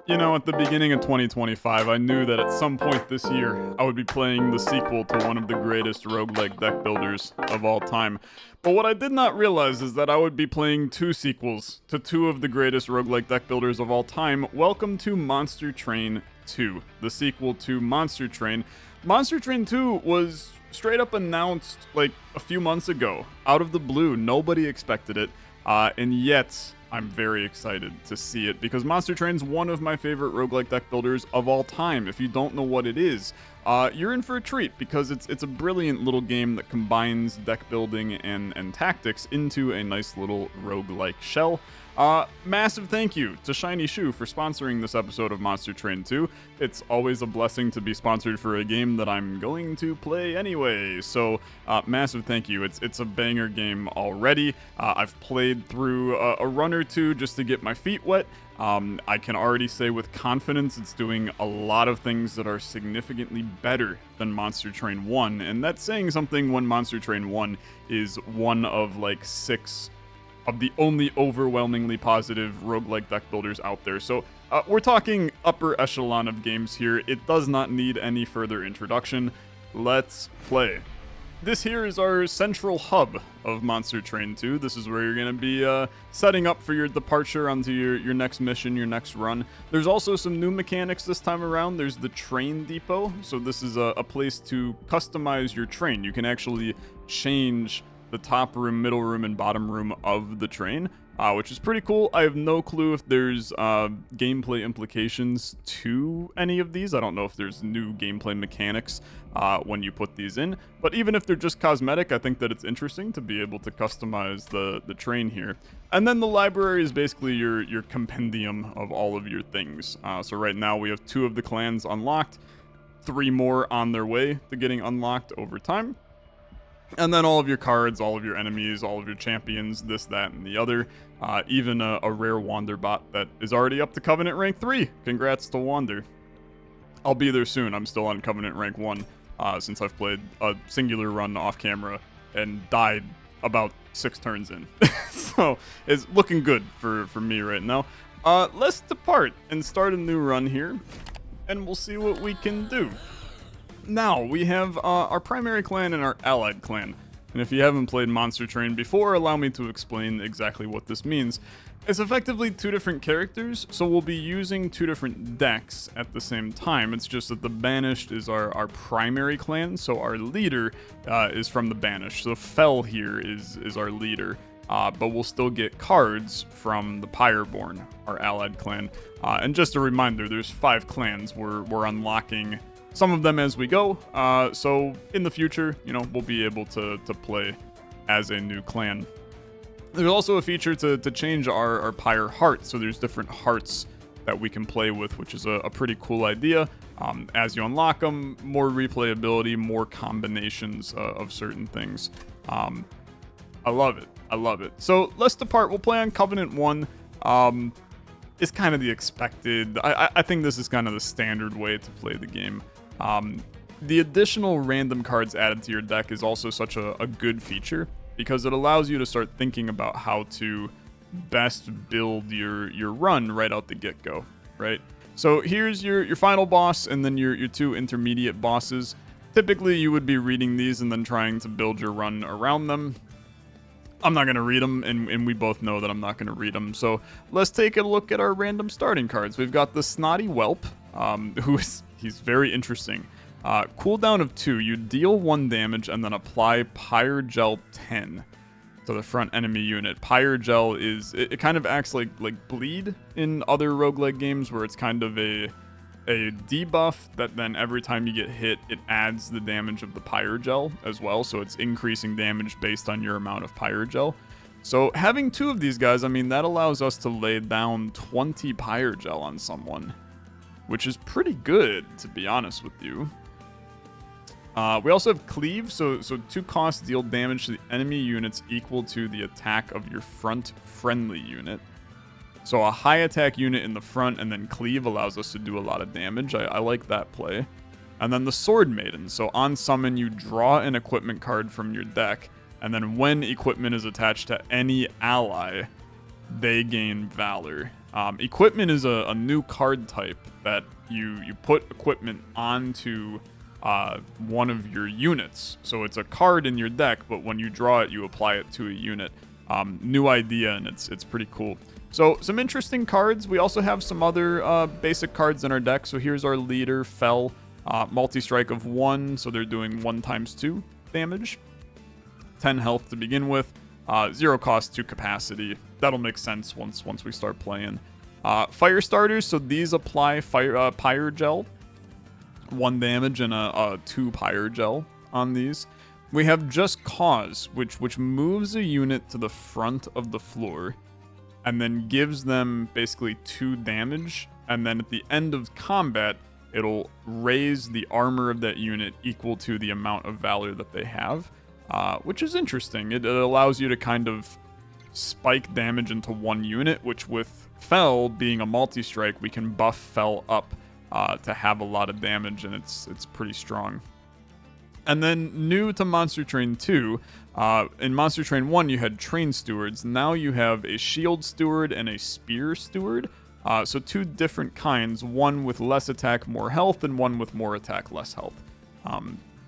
You know, at the beginning of 2025, I knew that at some point this year, I would be playing the sequel to one of the greatest roguelike deck builders of all time. But what I did not realize is that I would be playing two sequels to two of the greatest roguelike deck builders of all time. Welcome to Monster Train 2, the sequel to Monster Train. Monster Train 2 was straight up announced like a few months ago, out of the blue. Nobody expected it, and yet I'm very excited to see it because Monster Train's one of my favorite roguelike deck builders of all time. If you don't know what it is, you're in for a treat because it's a brilliant little game that combines deck building and tactics into a nice little roguelike shell. Massive thank you to Shiny Shoe for sponsoring this episode of Monster Train 2. It's always a blessing to be sponsored for a game that I'm going to play anyway, so massive thank you. It's a banger game already. I've played through a run or two just to get my feet wet. I can already say with confidence it's doing a lot of things that are significantly better than Monster Train 1, and that's saying something when Monster Train 1 is one of like 6 of the only overwhelmingly positive roguelike deck builders out there. So we're talking upper echelon of games here. It does not need any further introduction. Let's play. This here is our central hub of Monster Train 2. This is where you're going to be setting up for your departure onto your next mission, your next run. There's also some new mechanics this time around. There's the train depot. So this is a place to customize your train. You can actually change the top room, middle room, and bottom room of the train, which is pretty cool. I have no clue if there's gameplay implications to any of these. I don't know if there's new gameplay mechanics when you put these in, but even if they're just cosmetic, I think that it's interesting to be able to customize the train here. And then the library is basically your compendium of all of your things. So right now we have 2 of the clans unlocked, 3 more on their way to getting unlocked over time. And then all of your cards, all of your enemies, all of your champions, this, that, and the other. Even a rare Wander bot that is already up to Covenant rank 3. Congrats to Wander. I'll be there soon. I'm still on Covenant rank 1 since I've played a singular run off camera and died about 6 turns in. So it's looking good for me right now. Let's depart and start a new run here, and we'll see what we can do. Now, we have our primary clan and our allied clan. And if you haven't played Monster Train before, allow me to explain exactly what this means. It's effectively 2 different characters, so we'll be using 2 different decks at the same time. It's just that the Banished is our primary clan, so our leader is from the Banished. So Fel here is our leader, but we'll still get cards from the Pyreborn, our allied clan. And just a reminder, there's 5 clans we're unlocking some of them as we go, so in the future, you know, we'll be able to play as a new clan. There's also a feature to change our Pyre heart, so there's different hearts that we can play with, which is a pretty cool idea. As you unlock them, more replayability, more combinations of certain things. I love it. I love it. So let's depart. We'll play on Covenant 1. It's kind of the expected. I think this is kind of the standard way to play the game. The additional random cards added to your deck is also such a good feature because it allows you to start thinking about how to best build your run right out the get-go, right? So here's your final boss and then your 2 intermediate bosses. Typically, you would be reading these and then trying to build your run around them. I'm not going to read them, and we both know that I'm not going to read them. So let's take a look at our random starting cards. We've got the Snotty Whelp, he's very interesting. Cooldown of 2, you deal 1 damage and then apply Pyre Gel 10 to the front enemy unit. Pyre Gel it kind of acts like bleed in other roguelike games where it's kind of a debuff that then every time you get hit, it adds the damage of the Pyre Gel as well. So it's increasing damage based on your amount of Pyre Gel. So having 2 of these guys, I mean, that allows us to lay down 20 Pyre Gel on someone, which is pretty good, to be honest with you. We also have Cleave, so 2 costs deal damage to the enemy units equal to the attack of your front friendly unit. So a high attack unit in the front and then Cleave allows us to do a lot of damage. I like that play. And then the Sword Maiden. So on summon, you draw an equipment card from your deck, and then when equipment is attached to any ally, they gain Valor. Equipment is a new card type that you put equipment onto one of your units. So it's a card in your deck, but when you draw it, you apply it to a unit. New idea, and it's pretty cool. So some interesting cards. We also have some other basic cards in our deck. So here's our leader, Fel. Multi-strike of 1, so they're doing 1 times 2 damage. 10 health to begin with. 0 cost to capacity. That'll make sense once we start playing. Fire starters, so these apply Pyre gel. 1 damage and a 2 Pyre gel on these. We have Just Cause, which moves a unit to the front of the floor and then gives them basically 2 damage. And then at the end of combat, it'll raise the armor of that unit equal to the amount of valor that they have, which is interesting. It allows you to kind of spike damage into one unit, which with Fel being a multi-strike, we can buff Fel up to have a lot of damage, and it's pretty strong. And then new to Monster Train 2, in Monster Train 1 you had Train Stewards. Now you have a Shield Steward and a Spear Steward. So 2 different kinds, one with less attack, more health, and one with more attack, less health.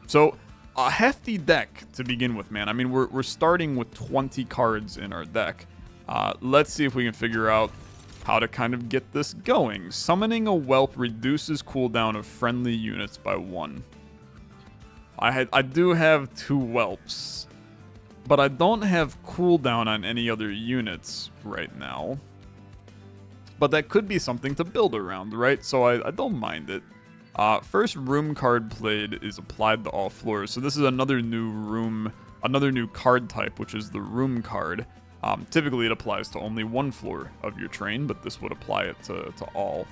So a hefty deck to begin with, man. I mean, we're starting with 20 cards in our deck. Let's see if we can figure out how to kind of get this going. Summoning a Whelp reduces cooldown of friendly units by 1. I do have 2 Whelps, but I don't have cooldown on any other units right now. But that could be something to build around, right? So I don't mind it. First room card played is applied to all floors. So this is another new card type, which is the room card. Typically it applies to only 1 floor of your train, but this would apply it to all.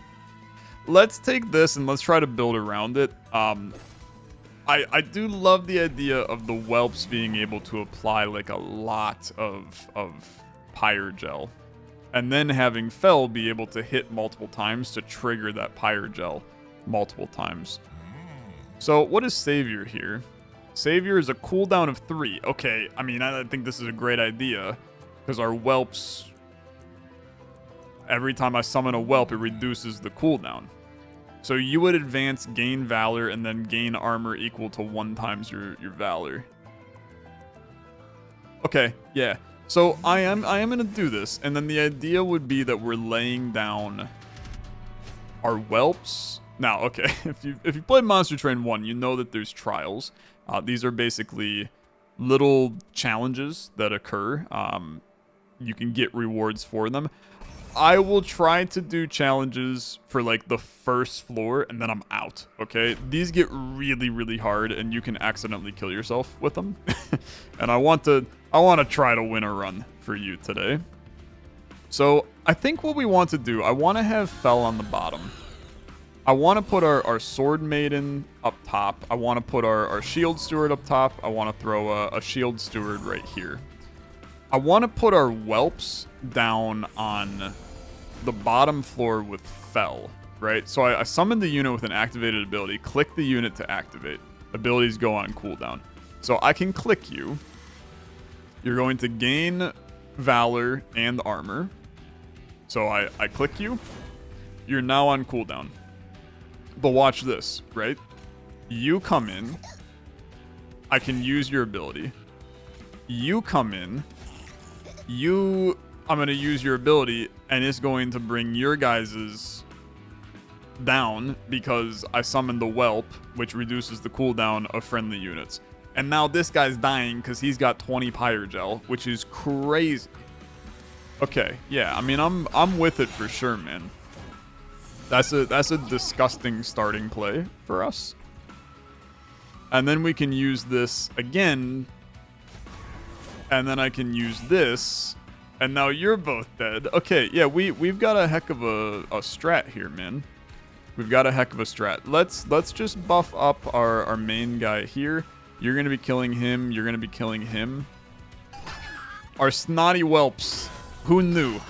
Let's take this and let's try to build around it. I do love the idea of the Whelps being able to apply like a lot of Pyre gel. And then having Fel be able to hit multiple times to trigger that Pyre gel multiple times. So what is Savior here? Savior is a cooldown of 3. Okay, I mean, I think this is a great idea because our Whelps, every time I summon a Whelp, it reduces the cooldown. So you would advance, gain Valor, and then gain armor equal to 1 times your Valor. Okay, yeah. So I am gonna do this, and then the idea would be that we're laying down our Whelps. Now, okay, if you played Monster Train 1, you know that there's trials. These are basically little challenges that occur. You can get rewards for them. I will try to do challenges for like the first floor, and then I'm out, okay? These get really, really hard, and you can accidentally kill yourself with them. And I want to try to win a run for you today. So I think what we want to do, I want to have Fel on the bottom. I want to put our Sword Maiden up top. I want to put our Shield Steward up top. I want to throw a Shield Steward right here. I want to put our Whelps down on the bottom floor with Fel, right? So I summon the unit with an activated ability, click the unit to activate. Abilities go on cooldown. So I can click you. You're going to gain Valor and Armor. So I click you. You're now on cooldown. But watch this, right? You come in. I can use your ability. You come in. I'm going to use your ability, and it's going to bring your guys's down because I summoned the Whelp, which reduces the cooldown of friendly units. And now this guy's dying because he's got 20 Pyre Gel, which is crazy. Okay, yeah, I mean, I'm with it for sure, man. That's a disgusting starting play for us. And then we can use this again. And then I can use this. And now you're both dead. Okay, yeah, we've got a heck of a strat here, man. We've got a heck of a strat. Let's just buff up our main guy here. You're going to be killing him. You're going to be killing him. Our snotty Whelps. Who knew?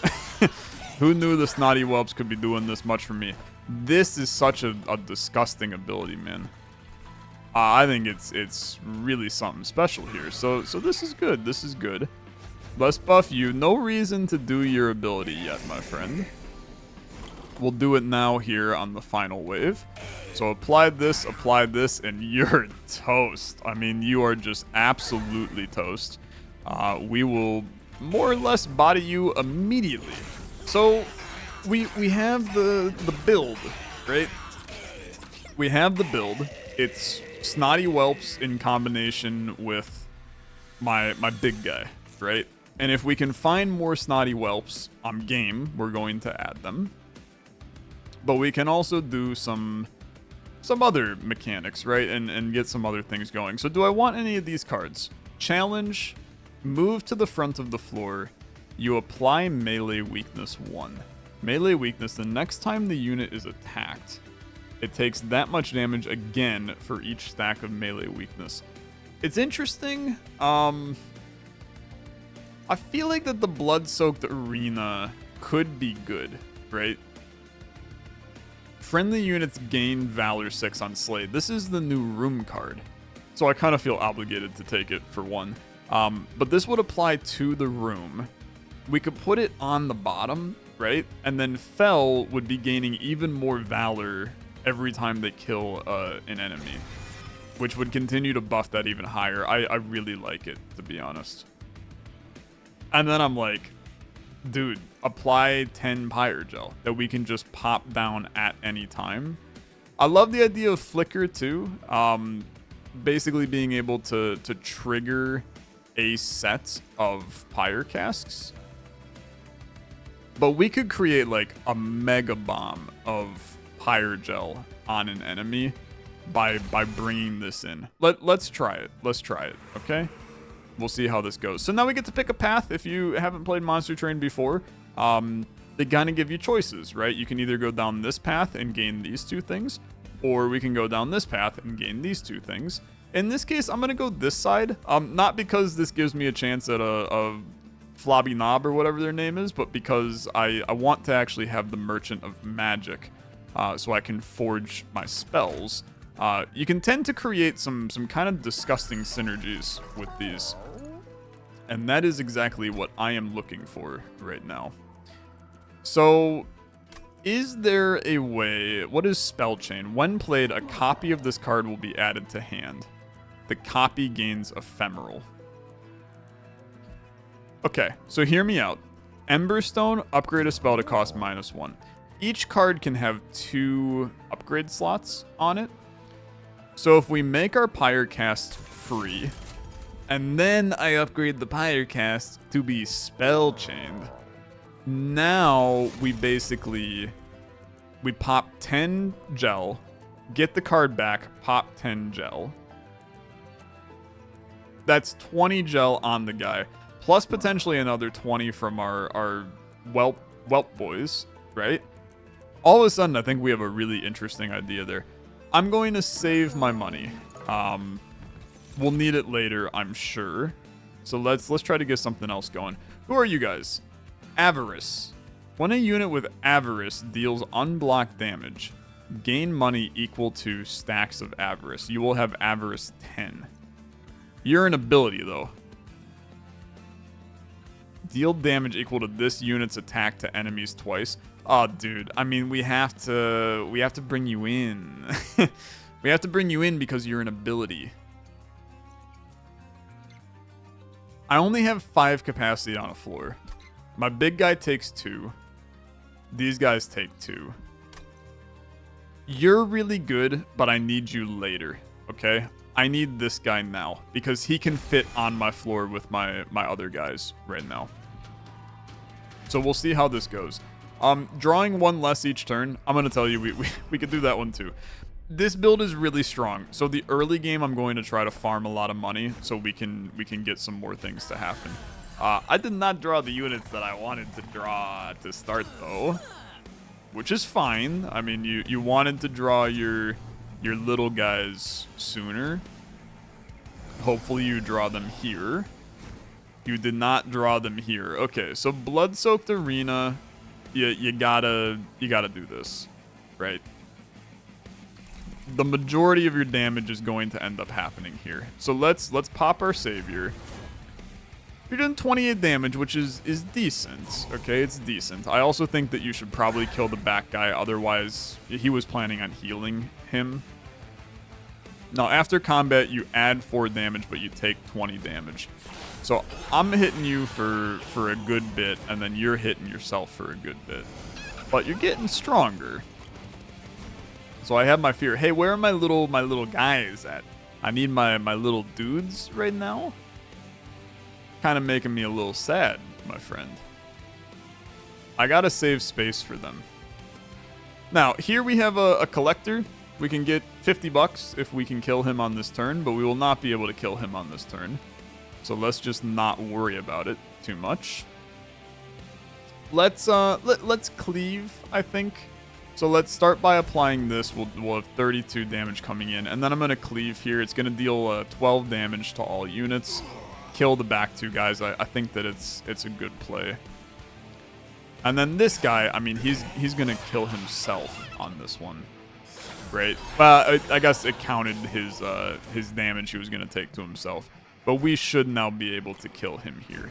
Who knew the snotty Whelps could be doing this much for me? This is such a disgusting ability, man. I think it's really something special here. So this is good. This is good. Let's buff you. No reason to do your ability yet, my friend. We'll do it now here on the final wave. So apply this, and you're toast. I mean, you are just absolutely toast. We will more or less body you immediately. So we have the build, right? We have the build. It's Snotty Whelps in combination with my big guy, right? And if we can find more Snotty Whelps, I'm game. We're going to add them. But we can also do some other mechanics, right? And get some other things going. So do I want any of these cards? Challenge, move to the front of the floor. You apply melee weakness 1. Melee weakness, the next time the unit is attacked, it takes that much damage again for each stack of melee weakness. It's interesting. I feel like that the blood-soaked arena could be good, right? Friendly units gain Valor 6 on Slay. This is the new room card, so I kind of feel obligated to take it for one. But this would apply to the room. We could put it on the bottom, right? And then Fel would be gaining even more Valor every time they kill an enemy, which would continue to buff that even higher. I really like it, to be honest. And then I'm like, dude, apply 10 Pyre Gel that we can just pop down at any time. I love the idea of Flicker too. Basically being able to trigger a set of Pyre casks. But we could create like a mega bomb of Pyre Gel on an enemy by bringing this in. Let's try it. Let's try it, okay? We'll see how this goes. So now we get to pick a path. If you haven't played Monster Train before, they kind of give you choices, right? You can either go down this path and gain these two things, or we can go down this path and gain these two things. In this case, I'm going to go this side. Not because this gives me a chance at a Flobby Knob or whatever their name is, but because I want to actually have the Merchant of Magic so I can forge my spells. You can tend to create some kind of disgusting synergies with these. And that is exactly what I am looking for right now. So, is there a way... What is Spell Chain? When played, a copy of this card will be added to hand. The copy gains Ephemeral. Okay, so hear me out. Emberstone, upgrade a spell to cost -1. Each card can have 2 upgrade slots on it. So if we make our Pyre cast free, and then I upgrade the Pyre cast to be spell chained, now we pop 10 gel, get the card back, pop 10 gel. That's 20 gel on the guy, plus potentially another 20 from our whelp boys, right? All of a sudden, I think we have a really interesting idea there. I'm going to save my money. We'll need it later, I'm sure. So let's try to get something else going. Who are you guys? Avarice. When a unit with Avarice deals unblocked damage, gain money equal to stacks of Avarice. You will have Avarice 10. You're an ability, though. Deal damage equal to this unit's attack to enemies twice. Oh, dude. I mean, we have to bring you in. We have to bring you in because you're an ability. I only have 5 capacity on a floor. My big guy takes 2. These guys take 2. You're really good, but I need you later, okay? I need this guy now because he can fit on my floor with my other guys right now. So we'll see how this goes. Drawing 1 less each turn, I'm going to tell you, we could do that one too. This build is really strong. So the early game, I'm going to try to farm a lot of money so we can get some more things to happen. I did not draw the units that I wanted to draw to start though, which is fine. I mean, you wanted to draw your little guys sooner. Hopefully you draw them here. You did not draw them here. Okay, so Blood-Soaked Arena, you gotta do this, right? The majority of your damage is going to end up happening here. So let's pop our Savior. You're doing 28 damage, which is decent. Okay, it's decent. I also think that you should probably kill the back guy. Otherwise, he was planning on healing him. Now, after combat, you add 4 damage, but you take 20 damage. So I'm hitting you for a good bit, and then you're hitting yourself for a good bit. But you're getting stronger. So I have my fear. Hey, where are my little guys at? I need my little dudes right now. Kind of making me a little sad, my friend. I gotta save space for them. Now, here we have a collector. We can get 50 bucks if we can kill him on this turn, but we will not be able to kill him on this turn. So let's just not worry about it too much. Let's cleave, I think. So let's start by applying this. We'll have 32 damage coming in, and then I'm gonna cleave here. It's gonna deal 12 damage to all units. Kill the back 2 guys. I think that it's a good play. And then this guy, I mean, he's gonna kill himself on this one, right? Well, I guess it counted his damage he was gonna take to himself. But we should now be able to kill him here.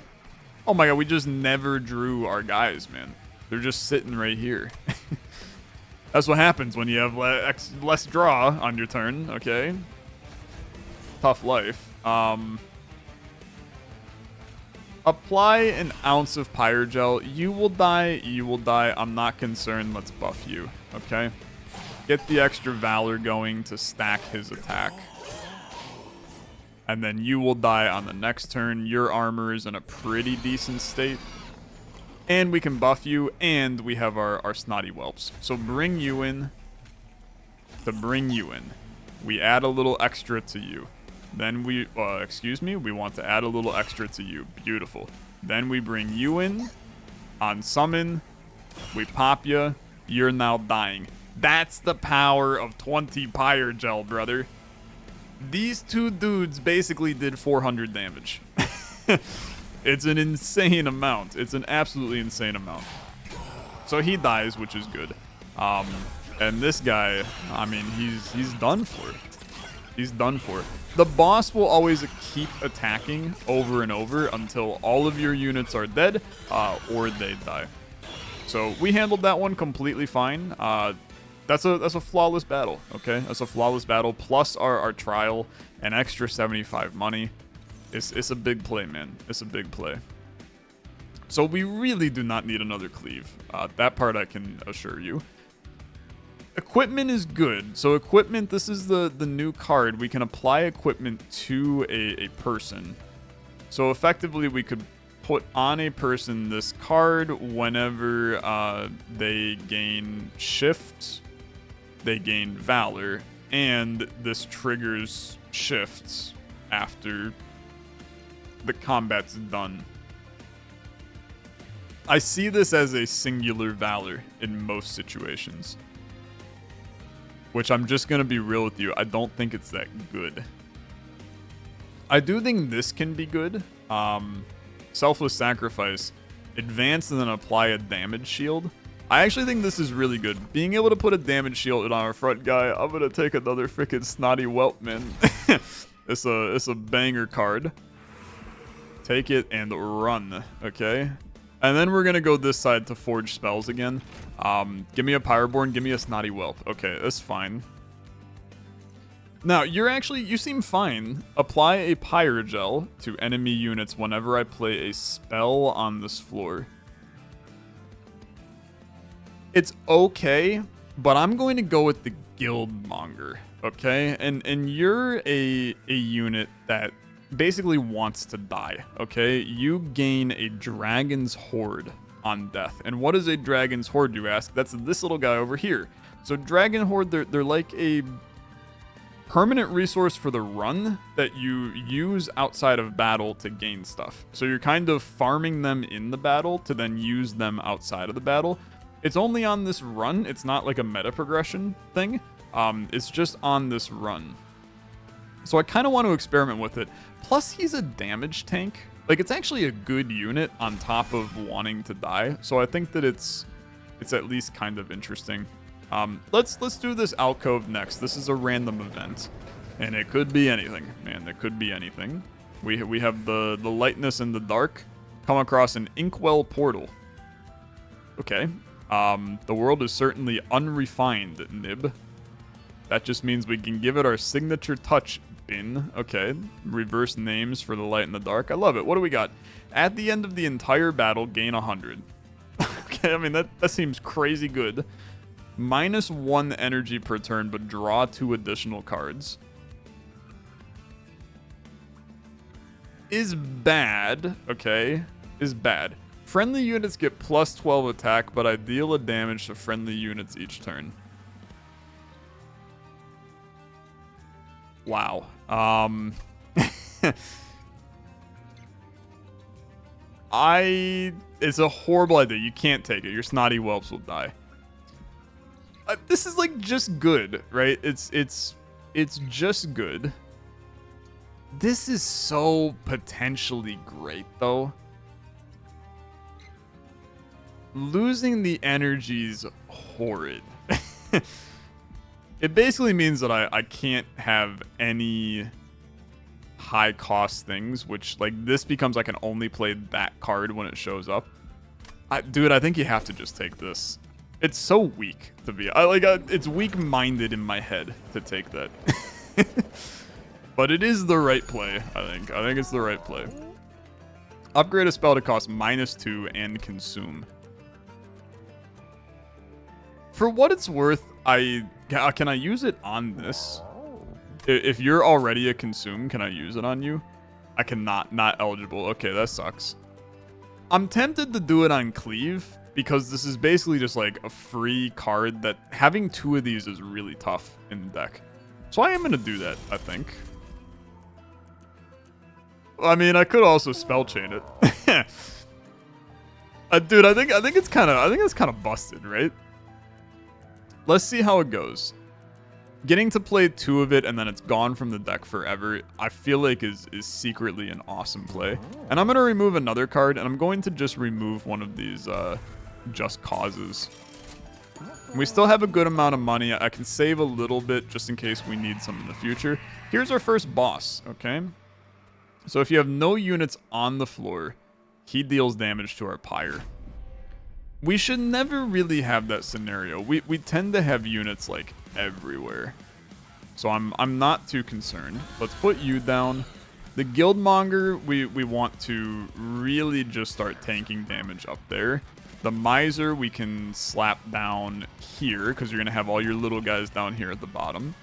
Oh my god, we just never drew our guys, man. They're just sitting right here. That's what happens when you have less draw on your turn, okay? Tough life. Apply an ounce of Pyre gel. You will die, you will die. I'm not concerned. Let's buff you, okay? Get the extra Valor going to stack his attack. And then you will die on the next turn. Your armor is in a pretty decent state. And we can buff you, and we have our snotty whelps. So bring you in. To bring you in, we add a little extra to you. Then we, we want to add a little extra to you. Beautiful. Then we bring you in. On summon, we pop you. You're now dying. That's the power of 20 Pyre gel, brother. These 2 dudes basically did 400 damage. It's an insane amount. It's an absolutely insane amount. So he dies, which is good. And this guy, I mean, he's done for. He's done for. The boss will always keep attacking over and over until all of your units are dead or they die. So we handled that one completely fine. That's a flawless battle, okay? That's a flawless battle, plus our trial, an extra 75 money. It's a big play, man. It's a big play. So we really do not need another cleave. That part I can assure you. Equipment is good. So equipment, this is the new card. We can apply equipment to a person. So effectively, we could put on a person this card whenever they gain shift, they gain valor, and this triggers shifts after the combat's done. I see this as a singular valor in most situations. Which I'm just going to be real with you. I don't think it's that good. I do think this can be good. Selfless Sacrifice. Advance and then apply a damage shield. I actually think this is really good. Being able to put a damage shield on our front guy. I'm going to take another freaking snotty whelp, man. It's a banger card. Take it and run, okay? And then we're going to go this side to forge spells again. Give me a Pyreborn, give me a snotty whelp. Okay, that's fine. Now, you seem fine. Apply a Pyre gel to enemy units whenever I play a spell on this floor. It's okay, but I'm going to go with the Guildmonger, okay? And you're a unit that basically wants to die, okay? You gain a Dragon's Horde on death. And what is a Dragon's Horde, you ask? That's this little guy over here. So Dragon Horde, they're like a permanent resource for the run that you use outside of battle to gain stuff. So you're kind of farming them in the battle to then use them outside of the battle. It's only on this run. It's not like a meta progression thing. It's just on this run. So I kind of want to experiment with it. Plus, he's a damage tank. Like, it's actually a good unit on top of wanting to die. So I think that it's at least kind of interesting. Let's do this alcove next. This is a random event. And it could be anything, man. It could be anything. We have the lightness and the dark. Come across an inkwell portal. Okay. The world is certainly unrefined, Nib. That just means we can give it our signature touch. Bin. Okay. Reverse names for the light and the dark. I love it. What do we got? At the end of the entire battle, gain 100. Okay, I mean, that seems crazy good. -1 energy per turn, but draw 2 additional cards. Is bad. Okay. Is bad. Friendly units get +12 attack, but I deal a damage to friendly units each turn. Wow. It's a horrible idea. You can't take it. Your snotty whelps will die. This is like just good, right? It's just good. This is so potentially great, though. Losing the energy's horrid. It basically means that I can't have any high cost things, which like this becomes I can only play that card when it shows up. Dude, I think you have to just take this. It's so weak to be. It's weak-minded in my head to take that. But it is the right play, I think. I think it's the right play. Upgrade a spell to cost -2 and consume. For what it's worth, can I use it on this? If you're already a consume, can I use it on you? I cannot. Not eligible. Okay, that sucks. I'm tempted to do it on Cleave, because this is basically just like a free card that having 2 of these is really tough in the deck. So I am going to do that, I think. I mean, I could also spell chain it. Dude, I think it's kind of busted, right? Let's see how it goes. Getting to play 2 of it and then it's gone from the deck forever, I feel like is secretly an awesome play. And I'm going to remove another card, and I'm going to just remove one of these Just Causes. We still have a good amount of money. I can save a little bit just in case we need some in the future. Here's our first boss, okay? So if you have no units on the floor, he deals damage to our Pyre. We should never really have that scenario. We tend to have units like everywhere. So I'm not too concerned. Let's put you down. The Guildmonger, we want to really just start tanking damage up there. The Miser we can slap down here because you're going to have all your little guys down here at the bottom.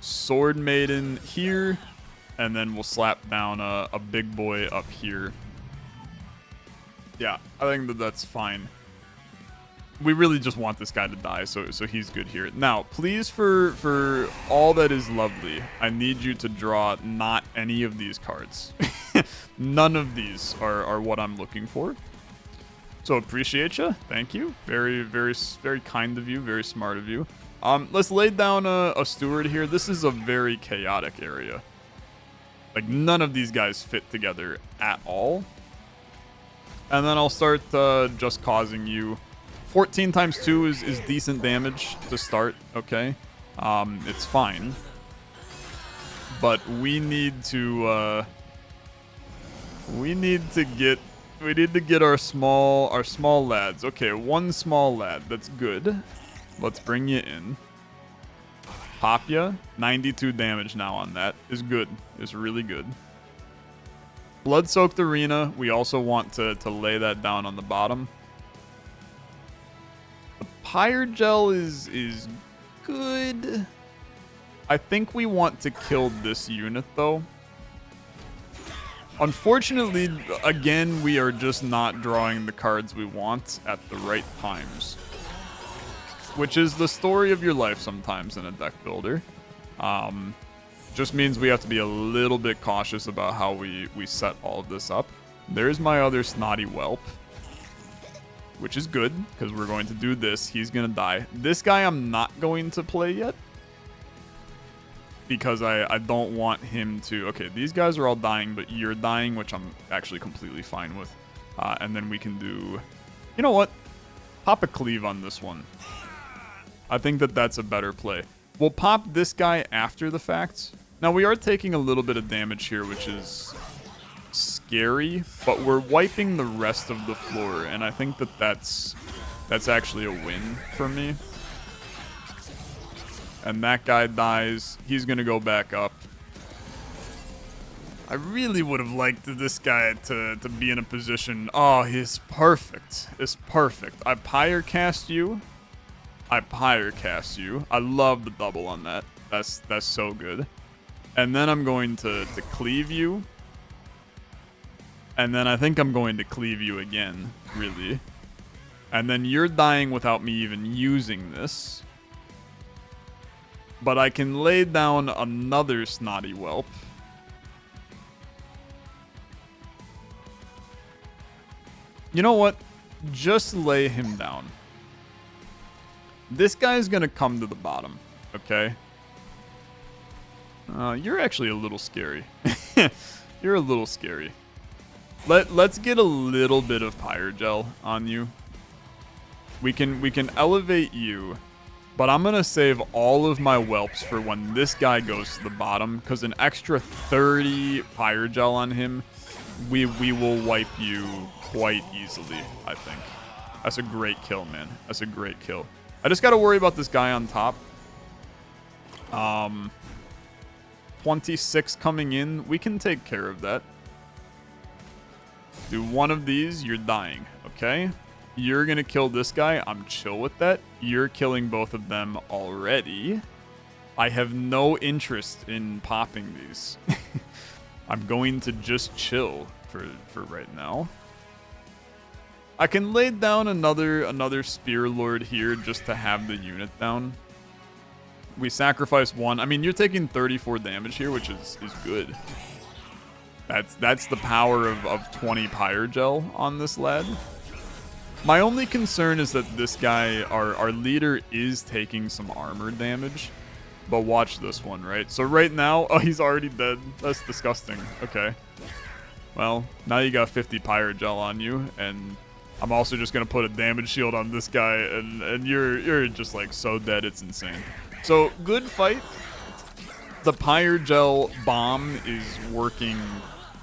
Sword Maiden here. And then we'll slap down a big boy up here. Yeah, I think that's fine. We really just want this guy to die, so he's good here. Now, please, for all that is lovely, I need you to draw not any of these cards. None of these are what I'm looking for. So appreciate you. Thank you. Very, very, very kind of you. Very smart of you. Let's lay down a steward here. This is a very chaotic area. Like, none of these guys fit together at all. And then I'll start just causing you. 14 times 2 is decent damage to start, okay? It's fine. But we need to get our small lads. Okay, 1 small lad. That's good. Let's bring you in. Pop ya. 92 damage now on that is good. Is really good. Blood-soaked arena. We also want to lay that down on the bottom. The Pyre gel is good. I think we want to kill this unit though. Unfortunately, again, we are just not drawing the cards we want at the right times. Which is the story of your life sometimes in a deck builder. Just means we have to be a little bit cautious about how we set all of this up. There's my other snotty whelp. Which is good, because we're going to do this. He's going to die. This guy I'm not going to play yet. Because I don't want him to... Okay, these guys are all dying, but you're dying, which I'm actually completely fine with. And then we can do... You know what? Pop a cleave on this one. I think that's a better play. We'll pop this guy after the fact. Now, we are taking a little bit of damage here, which is scary, but we're wiping the rest of the floor, and I think that that's actually a win for me. And that guy dies. He's gonna go back up. I really would have liked this guy to be in a position. Oh, he's perfect. It's perfect. I Pyre cast you. I Pyre cast you. I love the double on that. That's so good. And then I'm going to cleave you. And then I think I'm going to cleave you again, really. And then you're dying without me even using this. But I can lay down another snotty whelp. You know what? Just lay him down. This guy's gonna come to the bottom, okay? You're actually a little scary. You're a little scary. Let's get a little bit of Pyre gel on you. We can elevate you, but I'm gonna save all of my whelps for when this guy goes to the bottom, because an extra 30 Pyre gel on him, we will wipe you quite easily, I think. That's a great kill, man. That's a great kill. I just gotta worry about this guy on top. 26 coming in. We can take care of that. Do one of these, you're dying, okay? You're gonna kill this guy. I'm chill with that. You're killing both of them already. I have no interest in popping these. I'm going to just chill for right now. I can lay down another Spear Lord here just to have the unit down. We sacrifice one. I mean, you're taking 34 damage here, which is good. That's the power of 20 Pyre gel on this lad. My only concern is that this guy, our leader, is taking some armor damage. But watch this one, right? So right now, oh, he's already dead. That's disgusting. Okay. Well, now you got 50 Pyre gel on you, and I'm also just gonna put a damage shield on this guy, and you're just like so dead, it's insane. So good fight. The Pyre gel bomb is working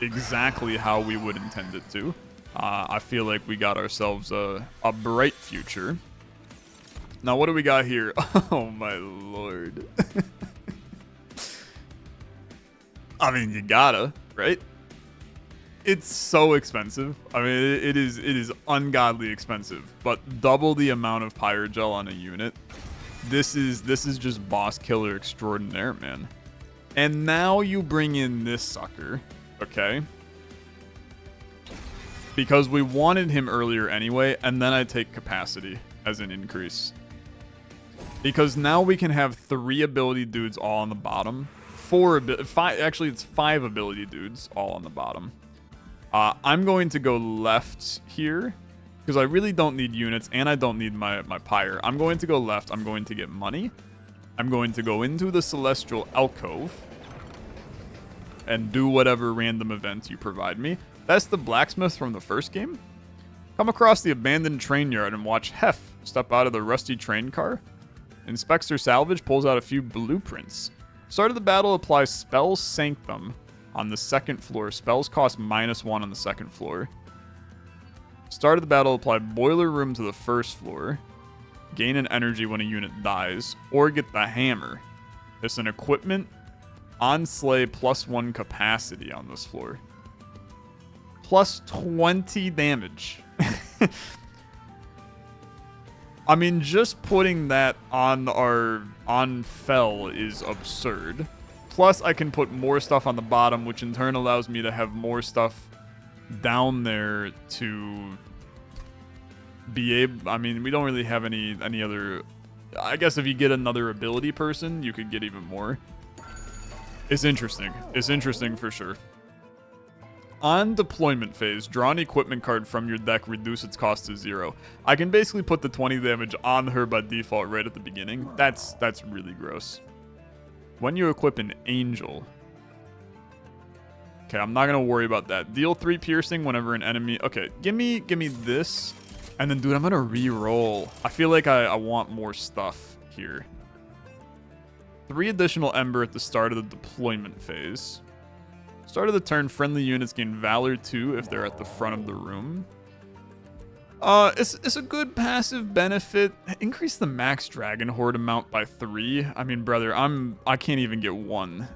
exactly how we would intend it to. I feel like we got ourselves a bright future. Now, what do we got here? Oh, my lord. I mean, you gotta, right? It's so expensive. I mean, it is ungodly expensive, but double the amount of Pyre gel on a unit. This is just boss killer extraordinaire, man. And now you bring in this sucker, okay? Because we wanted him earlier anyway, and then I take capacity as an increase. Because now we can have 3 ability dudes all on the bottom. 5, actually it's 5 ability dudes all on the bottom. I'm going to go left here, because I really don't need units, and I don't need my Pyre. I'm going to go left. I'm going to get money. I'm going to go into the Celestial Alcove and do whatever random events you provide me. That's the blacksmith from the first game. Come across the abandoned train yard and watch Hef step out of the rusty train car. Inspects her salvage, pulls out a few blueprints. Start of the battle applies Spell Sanctum on the 2nd floor. Spells cost -1 on the 2nd floor. Start of the battle, apply Boiler Room to the 1st floor. Gain an energy when a unit dies. Or get the hammer. It's an equipment. On Slay +1 capacity on this floor. Plus 20 damage. I mean, just putting that on Fell is absurd. Plus, I can put more stuff on the bottom, which in turn allows me to have more stuff down there to be able. I mean, we don't really have any other. I guess if you get another ability person, you could get even more. It's interesting. It's interesting for sure. On deployment phase, draw an equipment card from your deck, reduce its cost to 0. I can basically put the 20 damage on her by default right at the beginning. That's really gross. When you equip an angel. Okay, I'm not gonna worry about that. Deal 3 piercing whenever an enemy. Okay, give me this. And then, dude, I'm gonna re-roll. I feel like I want more stuff here. 3 additional ember at the start of the deployment phase. Start of the turn, friendly units gain Valor 2 if they're at the front of the room. It's a good passive benefit. Increase the max Dragon Horde amount by 3. I mean, brother, I can't even get 1.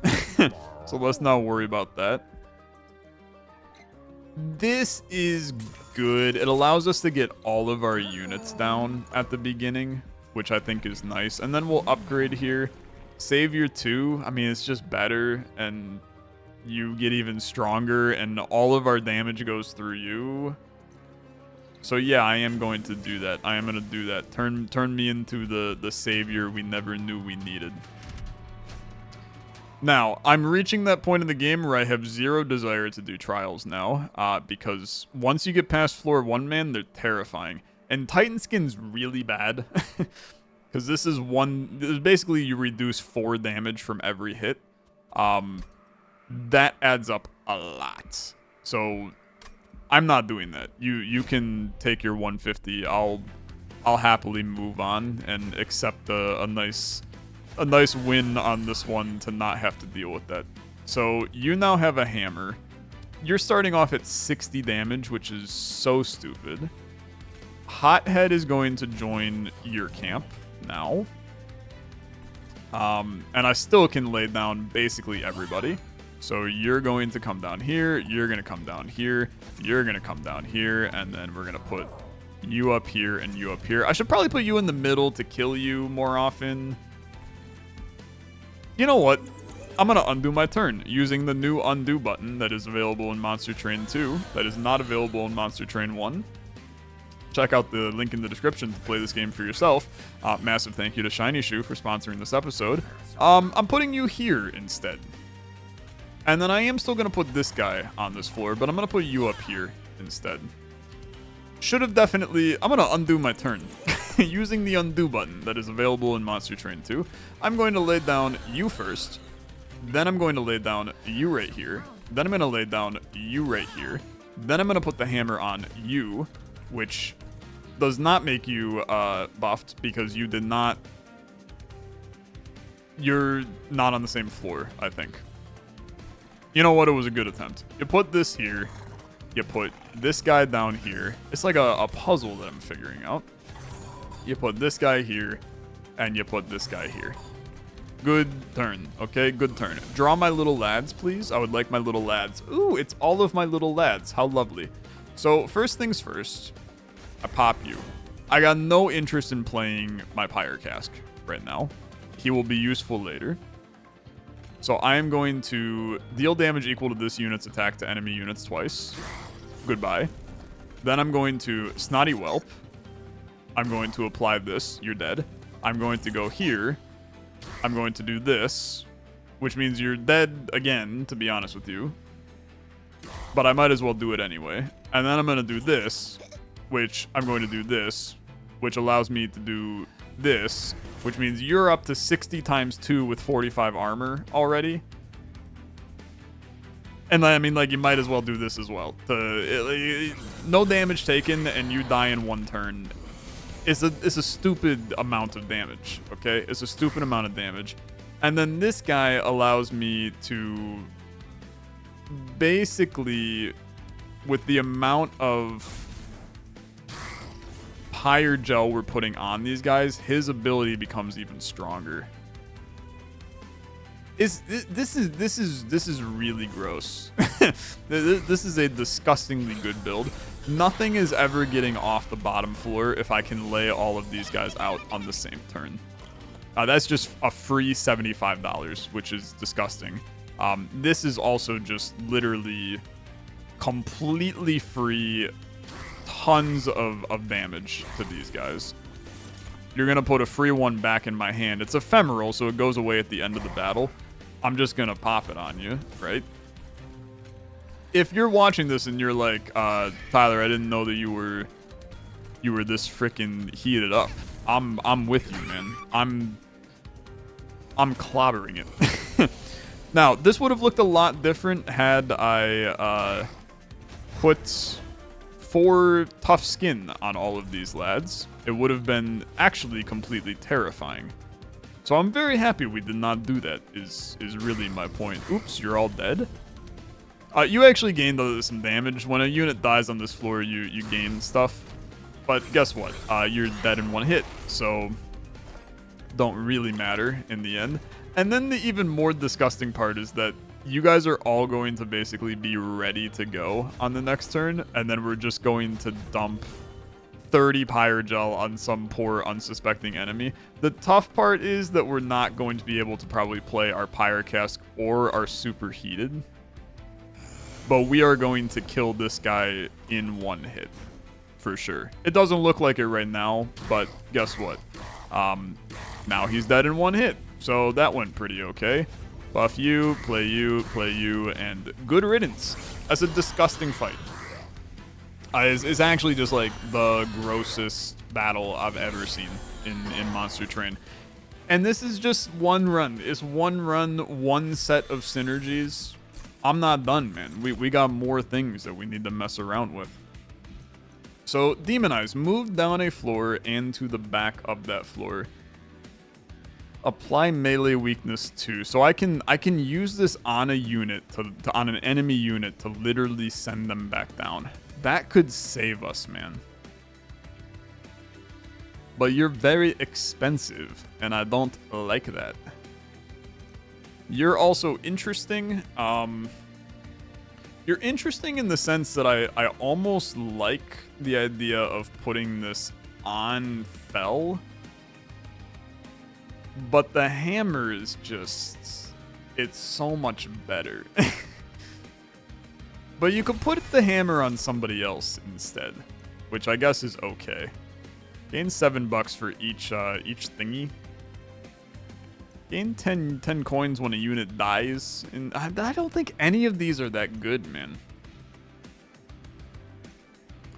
So let's not worry about that. This is good. It allows us to get all of our units down at the beginning, which I think is nice. And then we'll upgrade here. Savior 2, I mean, it's just better, and you get even stronger, and all of our damage goes through you. So yeah, I am going to do that. I am going to do that. Turn me into the savior we never knew we needed. Now, I'm reaching that point in the game where I have zero desire to do trials now, because once you get past floor 1 man, they're terrifying. And Titan Skin's really bad, because this is basically you reduce 4 damage from every hit. That adds up a lot. So I'm not doing that. You can take your 150. I'll happily move on and accept a nice win on this one to not have to deal with that. So you now have a hammer. You're starting off at 60 damage, which is so stupid. Hothead is going to join your camp now. And I still can lay down basically everybody. So you're going to come down here, you're going to come down here, you're going to come down here, and then we're going to put you up here and you up here. I should probably put you in the middle to kill you more often. You know what? I'm going to undo my turn using the new undo button that is available in Monster Train 2, that is not available in Monster Train 1. Check out the link in the description to play this game for yourself. Massive thank you to Shiny Shoe for sponsoring this episode. I'm putting you here instead. And then I am still going to put this guy on this floor, but I'm going to put you up here instead. Should have definitely... I'm going to undo my turn. Using the undo button that is available in Monster Train 2. I'm going to lay down you first. Then I'm going to lay down you right here. Then I'm going to lay down you right here. Then I'm going to put the hammer on you, which does not make you buffed because you did not... You're not on the same floor, I think. You know what? It was a good attempt. You put this here. You put this guy down here. It's like a puzzle that I'm figuring out. You put this guy here. And you put this guy here. Good turn. Okay, good turn. Draw my little lads, please. I would like my little lads. Ooh, it's all of my little lads. How lovely. So, first things first. I pop you. I got no interest in playing my Pyre Cask right now. He will be useful later. So I am going to deal damage equal to this unit's attack to enemy units twice. Goodbye. Then I'm going to Snotty Whelp. I'm going to apply this. You're dead. I'm going to go here. I'm going to do this, which means you're dead again, to be honest with you. But I might as well do it anyway. And then I'm going to do this, which I'm going to do this, which allows me to do this, which means you're up to 60 times 2 with 45 armor already. And I mean, like, you might as well do this as well. No damage taken, and you die in 1 turn. It's a stupid amount of damage, okay? It's a stupid amount of damage. And then this guy allows me to basically, with the amount of Pyre gel we're putting on these guys, his ability becomes even stronger. This is really gross. This is a disgustingly good build. Nothing is ever getting off the bottom floor if I can lay all of these guys out on the same turn. That's just a free $75, which is disgusting. This is also just literally completely free. Tons of damage to these guys. You're going to put a free one back in my hand. It's ephemeral, so it goes away at the end of the battle. I'm just going to pop it on you, right? If you're watching this and you're like, Tyler, I didn't know that you were this freaking heated up. I'm with you, man. I'm clobbering it. Now, this would have looked a lot different had I put 4 tough skin on all of these lads. It would have been actually completely terrifying. So I'm very happy we did not do that, is really my point. Oops, you're all dead. You actually gained some damage. When a unit dies on this floor, you gain stuff. But guess what? You're dead in one hit, so don't really matter in the end. And then the even more disgusting part is that you guys are all going to basically be ready to go on the next turn, and then we're just going to dump 30 Pyre Gel on some poor unsuspecting enemy. The tough part is that we're not going to be able to probably play our Pyre Cask or our Superheated, but we are going to kill this guy in one hit for sure. It doesn't look like it right now, but guess what? Now he's dead in one hit, so that went pretty okay. Buff you, and good riddance. That's a disgusting fight. It's actually just like the grossest battle I've ever seen in Monster Train. And this is just one run. It's one run, one set of synergies. I'm not done, man. We got more things that we need to mess around with. So, Demonize. Move down a floor and to the back of that floor. Apply melee weakness 2. So I can use this on a unit on an enemy unit to literally send them back down. That could save us, man. But you're very expensive, and I don't like that. You're also interesting. You're interesting in the sense that I almost like the idea of putting this on Fel. But the hammer is just, it's so much better. But you could put the hammer on somebody else instead, which I guess is okay. Gain $7 for each thingy. Gain 10 coins when a unit dies. And I don't think any of these are that good, man.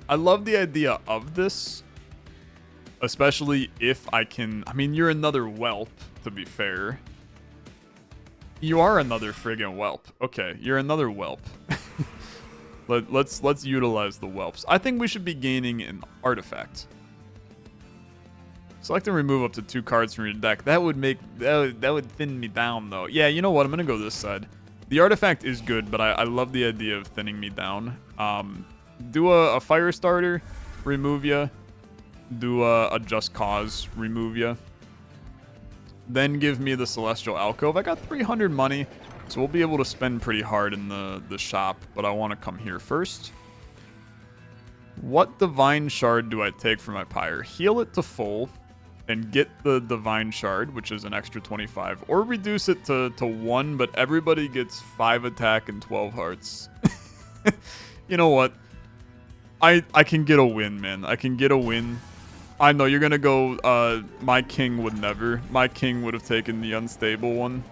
I love the idea of this. Especially if I can... I mean, you're another whelp, to be fair. You are another friggin' whelp. Okay, you're another whelp. Let's utilize the whelps. I think we should be gaining an artifact. Select and remove up to 2 cards from your deck. That would thin me down, though. Yeah, you know what? I'm gonna go this side. The artifact is good, but I love the idea of thinning me down. Do a fire starter, remove ya. Do a Just Cause, remove ya. Then give me the Celestial Alcove. I got 300 money, so we'll be able to spend pretty hard in the shop, but I want to come here first. What Divine Shard do I take for my Pyre? Heal it to full and get the Divine Shard, which is an extra 25, or reduce it to 1, but everybody gets 5 attack and 12 hearts. You know what? I can get a win, man. I can get a win. I know you're gonna go, my king would never. My king would have taken the unstable one.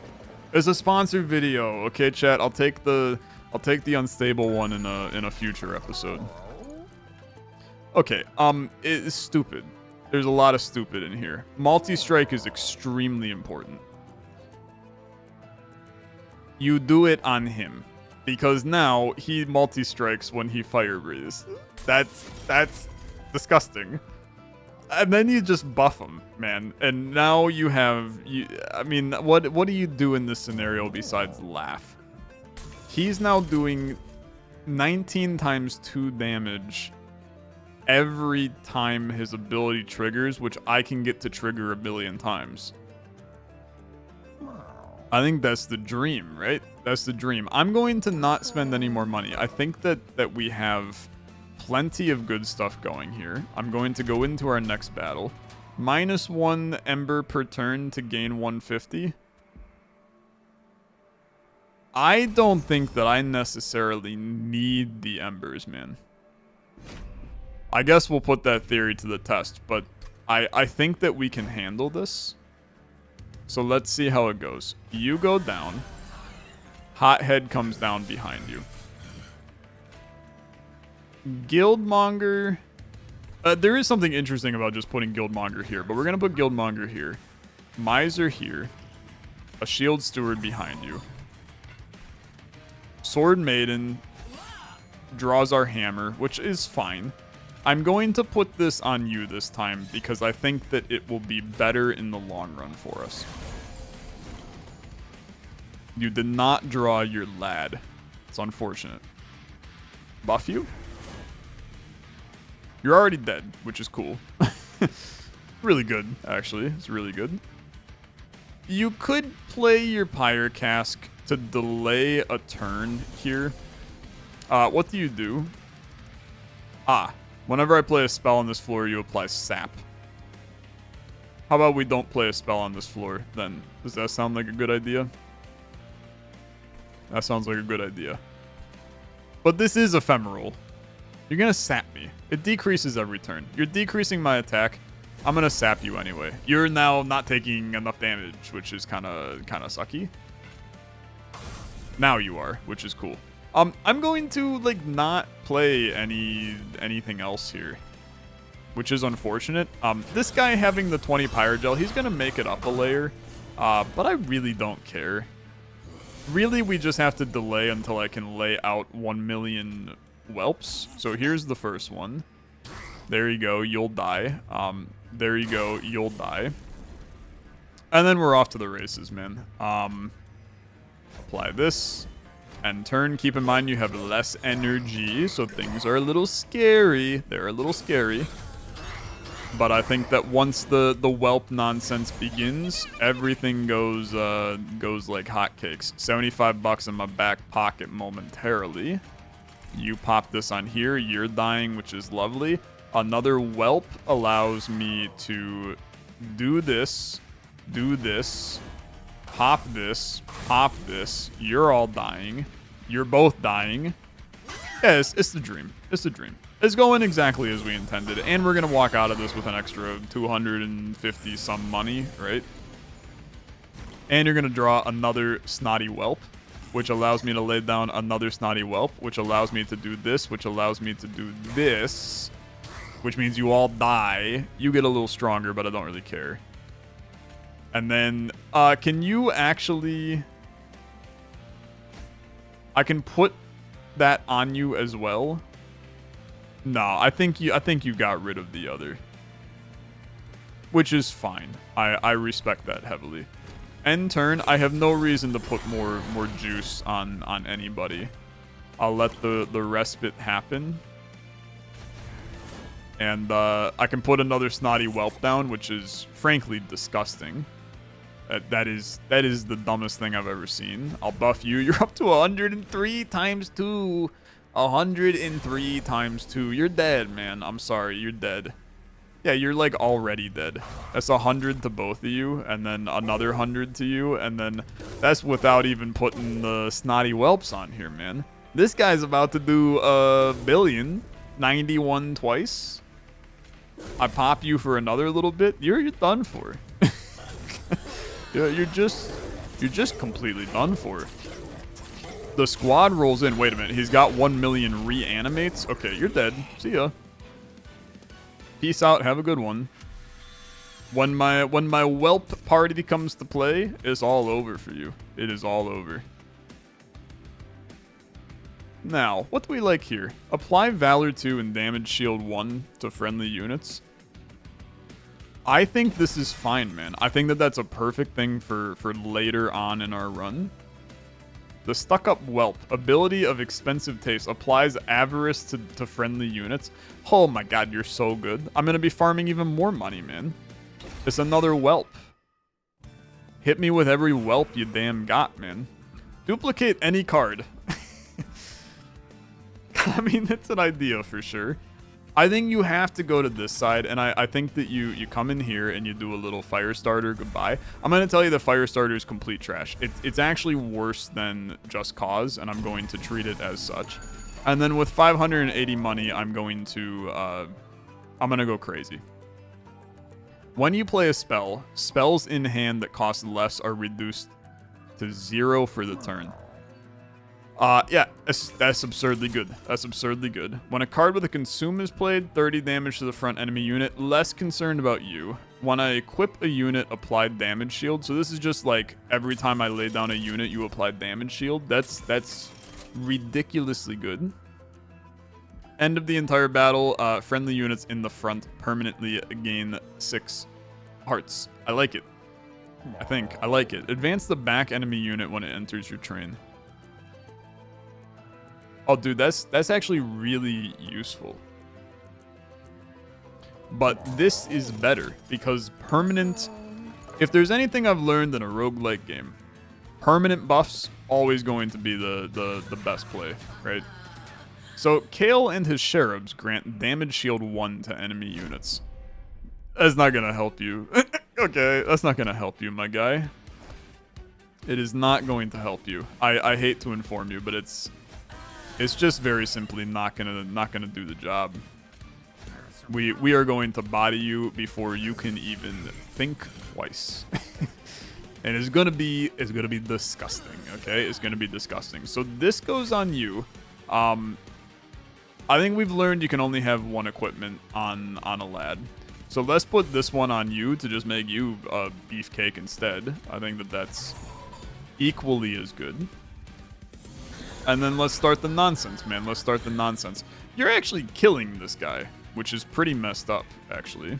It's a sponsored video, okay, chat? I'll take the unstable one in a future episode. Okay, it's stupid. There's a lot of stupid in here. Multi-strike is extremely important. You do it on him. Because now he multi-strikes when he fire breathes. That's disgusting. And then you just buff him, man. And now you have... I mean, what do you do in this scenario besides laugh? He's now doing 19 times 2 damage every time his ability triggers, which I can get to trigger a billion times. I think that's the dream, right? That's the dream. I'm going to not spend any more money. I think that we have plenty of good stuff going here. I'm going to go into our next battle. -1 Ember per turn to gain 150. I don't think that I necessarily need the Embers, man. I guess we'll put that theory to the test, but I think that we can handle this. So let's see how it goes. You go down. Hothead comes down behind you. Guildmonger. There is something interesting about just putting Guildmonger here, but we're going to put Guildmonger here. Miser here. A Shield Steward behind you. Sword Maiden draws our hammer, which is fine. I'm going to put this on you this time because I think that it will be better in the long run for us. You did not draw your lad. It's unfortunate. Buff you? You're already dead, which is cool. Really good, actually. It's really good. You could play your Pyre Cask to delay a turn here. What do you do? Whenever I play a spell on this floor, you apply sap. How about we don't play a spell on this floor, then? Does that sound like a good idea? That sounds like a good idea. But this is ephemeral. You're gonna sap me. It decreases every turn. You're decreasing my attack. I'm gonna sap you anyway. You're now not taking enough damage, which is kind of sucky. Now you are, which is cool. I'm going to like not play anything else here, which is unfortunate. This guy having the 20 Pyre Gel, he's gonna make it up a layer, but I really don't care. Really, we just have to delay until I can lay out 1 million whelps. So here's the first one. There you go, you'll die. There you go, you'll die. And then we're off to the races, man. Apply this. End turn. Keep in mind you have less energy, so things are a little scary. They're a little scary. But I think that once the whelp nonsense begins, everything goes like hotcakes. 75 bucks in my back pocket momentarily. You pop this on here. You're dying, which is lovely. Another whelp allows me to do this, pop this. You're all dying. You're both dying. Yeah, it's the dream. It's the dream. It's going exactly as we intended. And we're going to walk out of this with an extra 250 some money, right? And you're going to draw another snotty whelp, which allows me to lay down another snotty whelp, which allows me to do this, which allows me to do this, which means you all die. You get a little stronger, but I don't really care. And then, can you actually... I can put that on you as well. No, I think you got rid of the other, which is fine. I respect that heavily. End turn, I have no reason to put more juice on anybody. I'll let the respite happen. And I can put another snotty whelp down, which is frankly disgusting. That is the dumbest thing I've ever seen. I'll buff you. You're up to 103 times 2. 103 times 2. You're dead, man. I'm sorry. You're dead. Yeah, you're like already dead. That's 100 to both of you, and then another 100 to you, and then that's without even putting the snotty whelps on here, man. This guy's about to do a billion. 91 twice. I pop you for another little bit. You're done for. Yeah, you're just completely done for. The squad rolls in. Wait a minute. He's got 1 million reanimates. Okay, you're dead. See ya. Peace out. Have a good one. When my whelp party comes to play, it's all over for you. It is all over. Now, what do we like here? Apply Valor 2 and Damage Shield 1 to friendly units. I think this is fine, man. I think that that's a perfect thing for later on in our run. The Stuck-Up Whelp, ability of expensive taste, applies avarice to friendly units. Oh my god, you're so good. I'm going to be farming even more money, man. It's another whelp. Hit me with every whelp you damn got, man. Duplicate any card. I mean, it's an idea for sure. I think you have to go to this side, and I think that you come in here and you do a little Firestarter goodbye. I'm going to tell you the Firestarter is complete trash. It's actually worse than Just Cause, and I'm going to treat it as such. And then with 580 money, I'm going to go crazy. When you play a spell, spells in hand that cost less are reduced to 0 for the turn. Yeah, that's absurdly good. That's absurdly good. When a card with a consume is played, 30 damage to the front enemy unit. Less concerned about you. When I equip a unit, applied damage shield. So this is just like every time I lay down a unit, you apply damage shield. That's ridiculously good. End of the entire battle. Friendly units in the front permanently gain 6 hearts. I like it. I like it. Advance the back enemy unit when it enters your train. Oh, dude, that's actually really useful. But this is better because permanent... If there's anything I've learned in a roguelike game, permanent buffs always going to be the best play, right? So Kale and his cherubs grant damage shield 1 to enemy units. That's not gonna help you. Okay, that's not gonna help you, my guy. It is not going to help you. I hate to inform you, but it's just very simply not gonna do the job. We are going to body you before you can even think twice. And it's gonna be disgusting, okay? It's gonna be disgusting. So this goes on you. I think we've learned you can only have one equipment on a lad. So let's put this one on you to just make you a beefcake instead. I think that's equally as good. And then let's start the nonsense, man. Let's start the nonsense. You're actually killing this guy, which is pretty messed up, actually.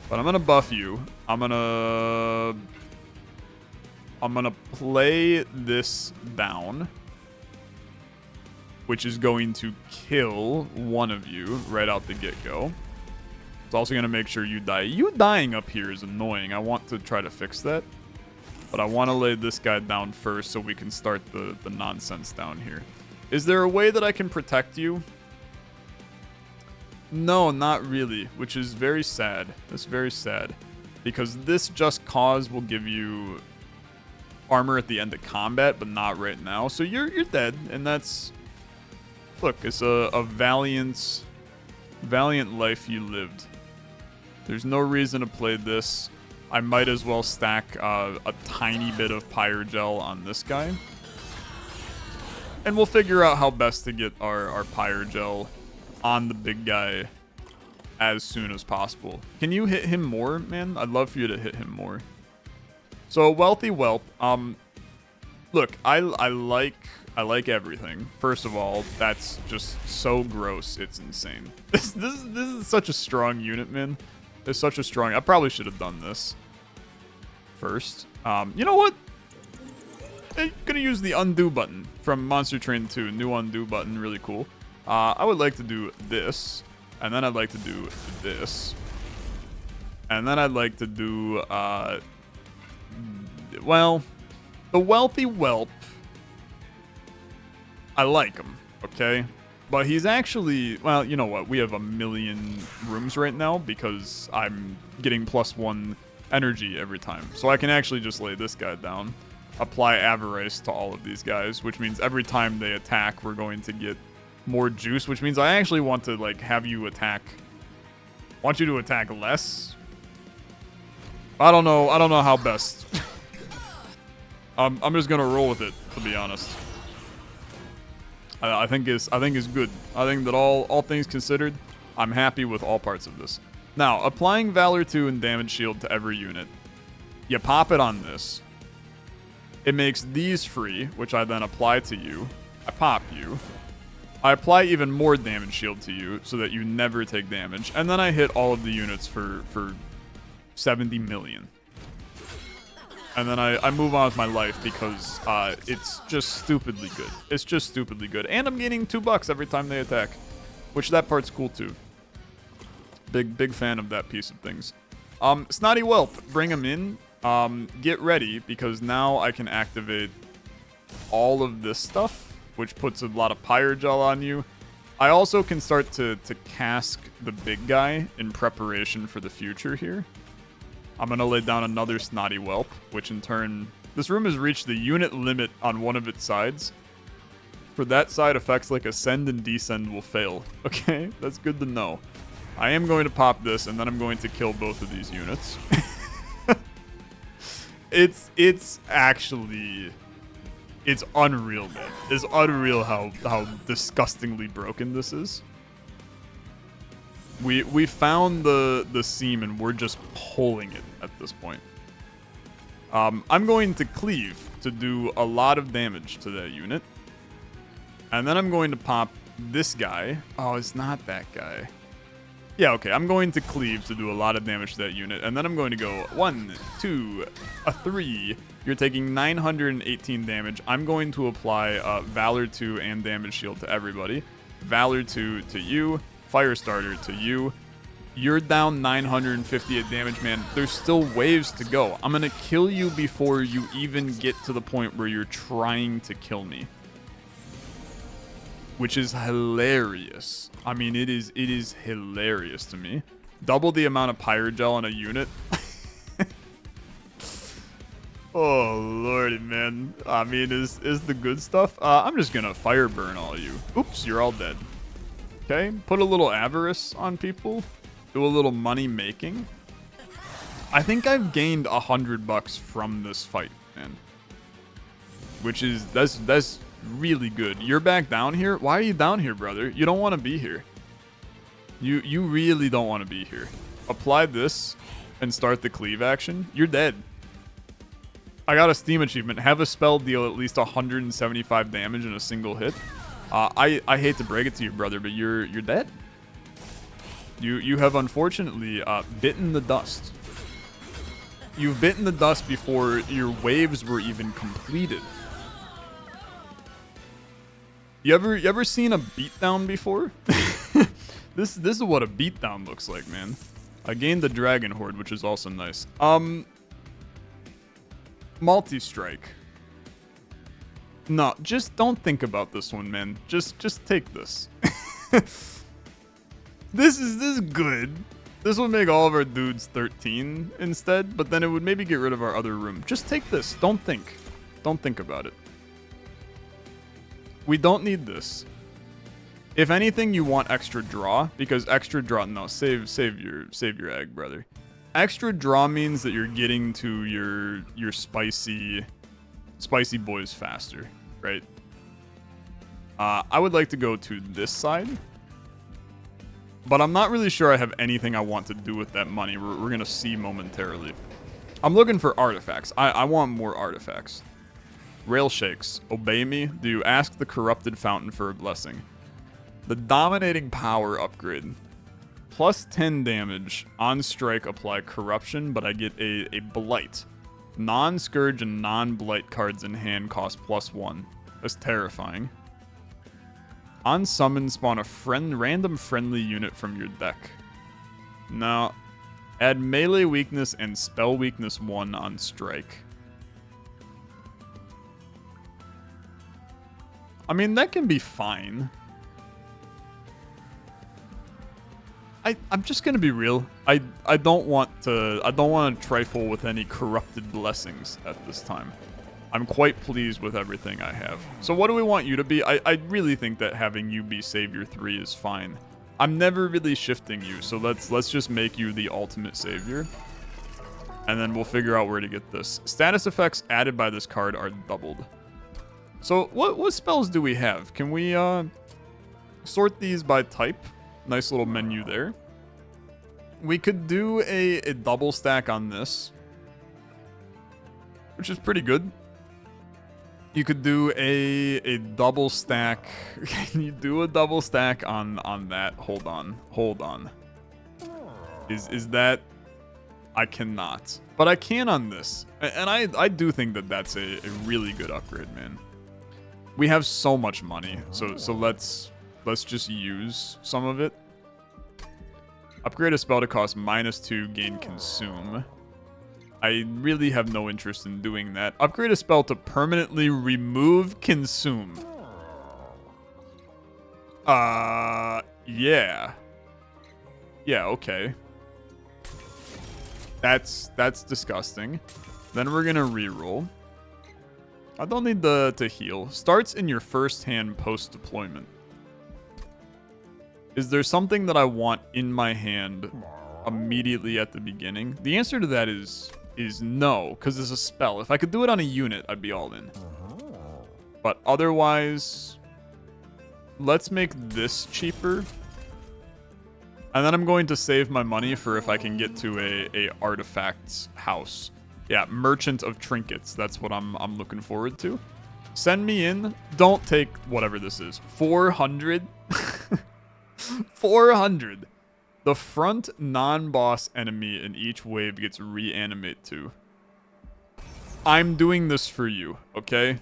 But I'm gonna buff you. I'm gonna play this down, which is going to kill one of you right out the get-go. It's also going to make sure you die. You dying up here is annoying. I want to try to fix that. But I want to lay this guy down first so we can start the nonsense down here. Is there a way that I can protect you? No, not really, which is very sad. That's very sad. Because this Just Cause will give you armor at the end of combat, but not right now. So you're dead, and that's... Look, it's a valiant life you lived. There's no reason to play this. I might as well stack a tiny bit of Pyre gel on this guy. And we'll figure out how best to get our Pyre gel on the big guy as soon as possible. Can you hit him more, man? I'd love for you to hit him more. So, Wealthy Whelp. Look, I like everything. First of all, that's just so gross. It's insane. This is such a strong unit, man. It's such a strong... I probably should have done this first. You know what? I'm gonna use the undo button from Monster Train 2. New undo button, really cool. I would like to do this, and then I'd like to do this, and then I'd like to do well, the Wealthy Whelp. I like him, okay? But he's actually, well, you know what? We have 1,000,000 rooms right now because I'm getting +1 energy every time. So I can actually just lay this guy down, apply Avarice to all of these guys, which means every time they attack, we're going to get more juice, which means I actually want to, like, have you attack. Want you to attack less? I don't know how best. I'm just gonna roll with it, to be honest. I think is good. I think that all things considered, I'm happy with all parts of this. Now, applying Valor 2 and Damage Shield to every unit. You pop it on this. It makes these free, which I then apply to you. I pop you. I apply even more Damage Shield to you so that you never take damage. And then I hit all of the units for 70 million. And then I move on with my life because it's just stupidly good. It's just stupidly good. And I'm gaining $2 every time they attack, which that part's cool too. Big fan of that piece of things. Snotty Whelp, bring him in. Get ready because now I can activate all of this stuff, which puts a lot of Pyre gel on you. I also can start to cask the big guy in preparation for the future here. I'm going to lay down another Snotty Whelp, which in turn... This room has reached the unit limit on one of its sides. For that side, effects like Ascend and Descend will fail. Okay, that's good to know. I am going to pop this, and then I'm going to kill both of these units. It's actually... It's unreal, man. It's unreal how disgustingly broken this is. We found the seam and we're just pulling it at this point. I'm going to cleave to do a lot of damage to that unit. And then I'm going to pop this guy. Oh, it's not that guy. Yeah, okay, I'm going to cleave to do a lot of damage to that unit, and then I'm going to go 1, 2, a 3. You're taking 918 damage. I'm going to apply Valor 2 and Damage Shield to everybody. Valor 2 to you, Firestarter to you. You're down 958 damage, man. There's still waves to go. I'm going to kill you before you even get to the point where you're trying to kill me. Which is hilarious. I mean, it is hilarious to me. Double the amount of Pyre gel on a unit. Oh, lordy, man. I mean, is the good stuff? I'm just gonna fire burn all you. Oops, you're all dead. Okay, put a little avarice on people. Do a little money making. I think I've gained $100 from this fight, man. Which is, that's really good. You're back down here? Why are you down here, brother? You don't want to be here. You really don't want to be here. Apply this and start the cleave action. You're dead. I got a Steam achievement. Have a spell deal at least 175 damage in a single hit. I hate to break it to you, brother, but you're dead. You have unfortunately bitten the dust. You've bitten the dust before your waves were even completed. You ever seen a beatdown before? This is what a beatdown looks like, man. I gained the Dragon Horde, which is also nice. Multi-strike. No, just don't think about this one, man. Just take this. This is good. This would make all of our dudes 13 instead, but then it would maybe get rid of our other room. Just take this. Don't think. Don't think about it. We don't need this. If anything, you want extra draw, because extra draw. No, save your egg, brother. Extra draw means that you're getting to your spicy boys faster, right? I would like to go to this side, but I'm not really sure I have anything I want to do with that money. We're gonna see momentarily. I'm looking for artifacts. I want more artifacts. Rail shakes. Obey me. Do you ask the corrupted fountain for a blessing? The dominating power upgrade. Plus 10 damage. On strike, apply corruption, but I get a blight. Non-scourge and non-blight cards in hand cost +1. That's terrifying. On summon, spawn a random friendly unit from your deck. Now, add melee weakness and spell weakness 1 on strike. I mean, that can be fine. I'm just gonna be real. I don't want to trifle with any corrupted blessings at this time. I'm quite pleased with everything I have. So what do we want you to be? I really think that having you be Savior 3 is fine. I'm never really shifting you, so let's just make you the ultimate Savior. And then we'll figure out where to get this. Status effects added by this card are doubled. So what spells do we have? Can we sort these by type? Nice little menu there. We could do a double stack on this, which is pretty good. You could do a double stack. Can you do a double stack on that? Hold on. Is that... I cannot. But I can on this. And I do think that that's a really good upgrade, man. We have so much money, so let's just use some of it. Upgrade a spell to cost -2, gain consume. I really have no interest in doing that. Upgrade a spell to permanently remove consume. Yeah. Yeah, okay. That's disgusting. Then we're gonna reroll. I don't need to heal. Starts in your first hand post-deployment. Is there something that I want in my hand immediately at the beginning? The answer to that is no, because it's a spell. If I could do it on a unit, I'd be all in. But otherwise, let's make this cheaper. And then I'm going to save my money for if I can get to a artifacts house. Yeah, Merchant of Trinkets. That's what I'm looking forward to. Send me in. Don't take whatever this is. 400? 400. The front non-boss enemy in each wave gets reanimate too. I'm doing this for you, okay?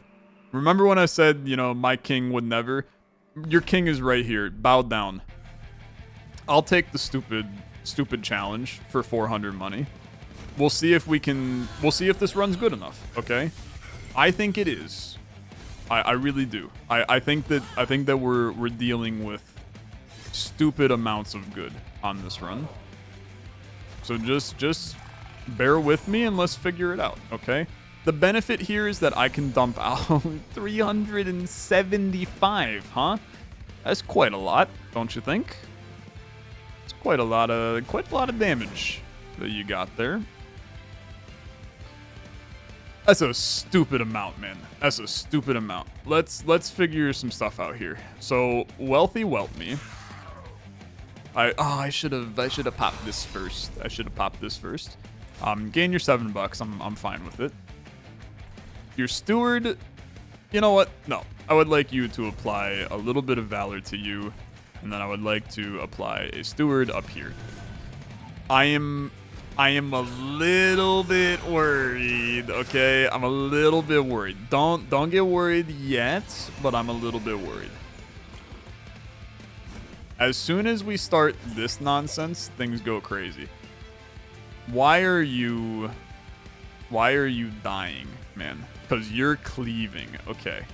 Remember when I said, you know, my king would never? Your king is right here. Bow down. I'll take the stupid challenge for 400 money. We'll see if we can... We'll see if this run's good enough, okay? I think it is. I really do. I think that we're dealing with stupid amounts of good on this run. So just bear with me and let's figure it out, okay? The benefit here is that I can dump out 375, huh? That's quite a lot, don't you think? It's quite a lot of damage that you got there. That's a stupid amount, man. That's a stupid amount. Let's figure some stuff out here. So wealthy whelp me. I should have popped this first. I should have popped this first. Gain your $7. I'm fine with it. Your steward, you know what? No, I would like you to apply a little bit of valor to you, and then I would like to apply a steward up here. I am a little bit worried, okay? I'm a little bit worried. Don't get worried yet, but I'm a little bit worried. As soon as we start this nonsense, things go crazy. Why are you dying, man? Because you're cleaving, okay.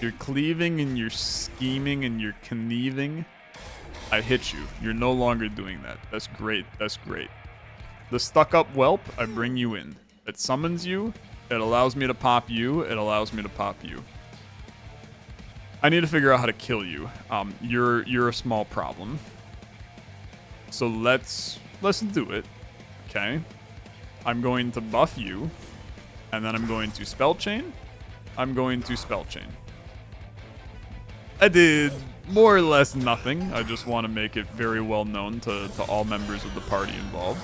You're cleaving and you're scheming and you're conniving. I hit you. You're no longer doing that. That's great. That's great. The stuck-up whelp, I bring you in. It summons you. It allows me to pop you. It allows me to pop you. I need to figure out how to kill you. You're a small problem. So let's do it. Okay. I'm going to buff you. And then I'm going to spell chain. I'm going to spell chain. I did more or less nothing. I just want to make it very well known to all members of the party involved.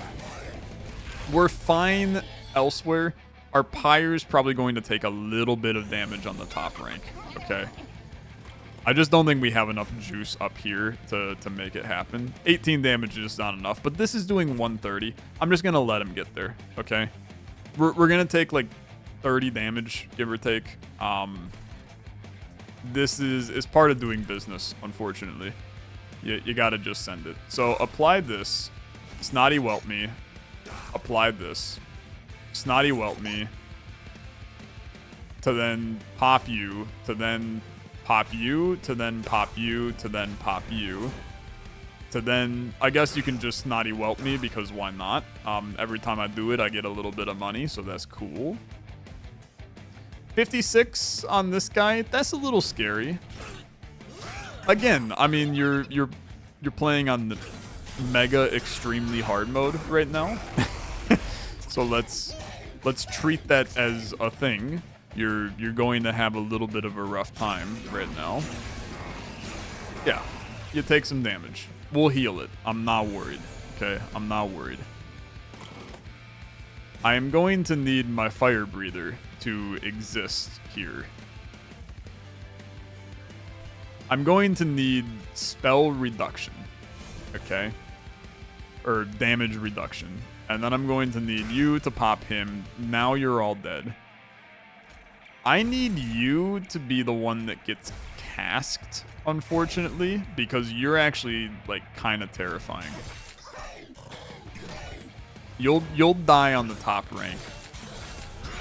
We're fine elsewhere. Our Pyre is probably going to take a little bit of damage on the top rank. Okay. I just don't think we have enough juice up here to make it happen. 18 damage is not enough, but this is doing 130. I'm just going to let him get there. Okay. We're going to take like 30 damage, give or take. This is part of doing business, unfortunately. You got to just send it. So apply this. Snotty whelp me. Apply this. Snotty whelp me. To then pop you. To then pop you. To then pop you. To then pop you. To then, I guess you can just snotty whelp me because why not? Every time I do it, I get a little bit of money, so that's cool. 56 on this guy. That's a little scary. Again, I mean, you're playing on the mega extremely hard mode right now. So let's treat that as a thing. You're going to have a little bit of a rough time right now. Yeah, you take some damage. We'll heal it. I'm not worried. Okay, I'm not worried. I am going to need my fire breather to exist here. I'm going to need spell reduction. Okay? Or damage reduction. And then I'm going to need you to pop him. Now you're all dead. I need you to be the one that gets casked, unfortunately, because you're actually like kind of terrifying. You'll die on the top rank.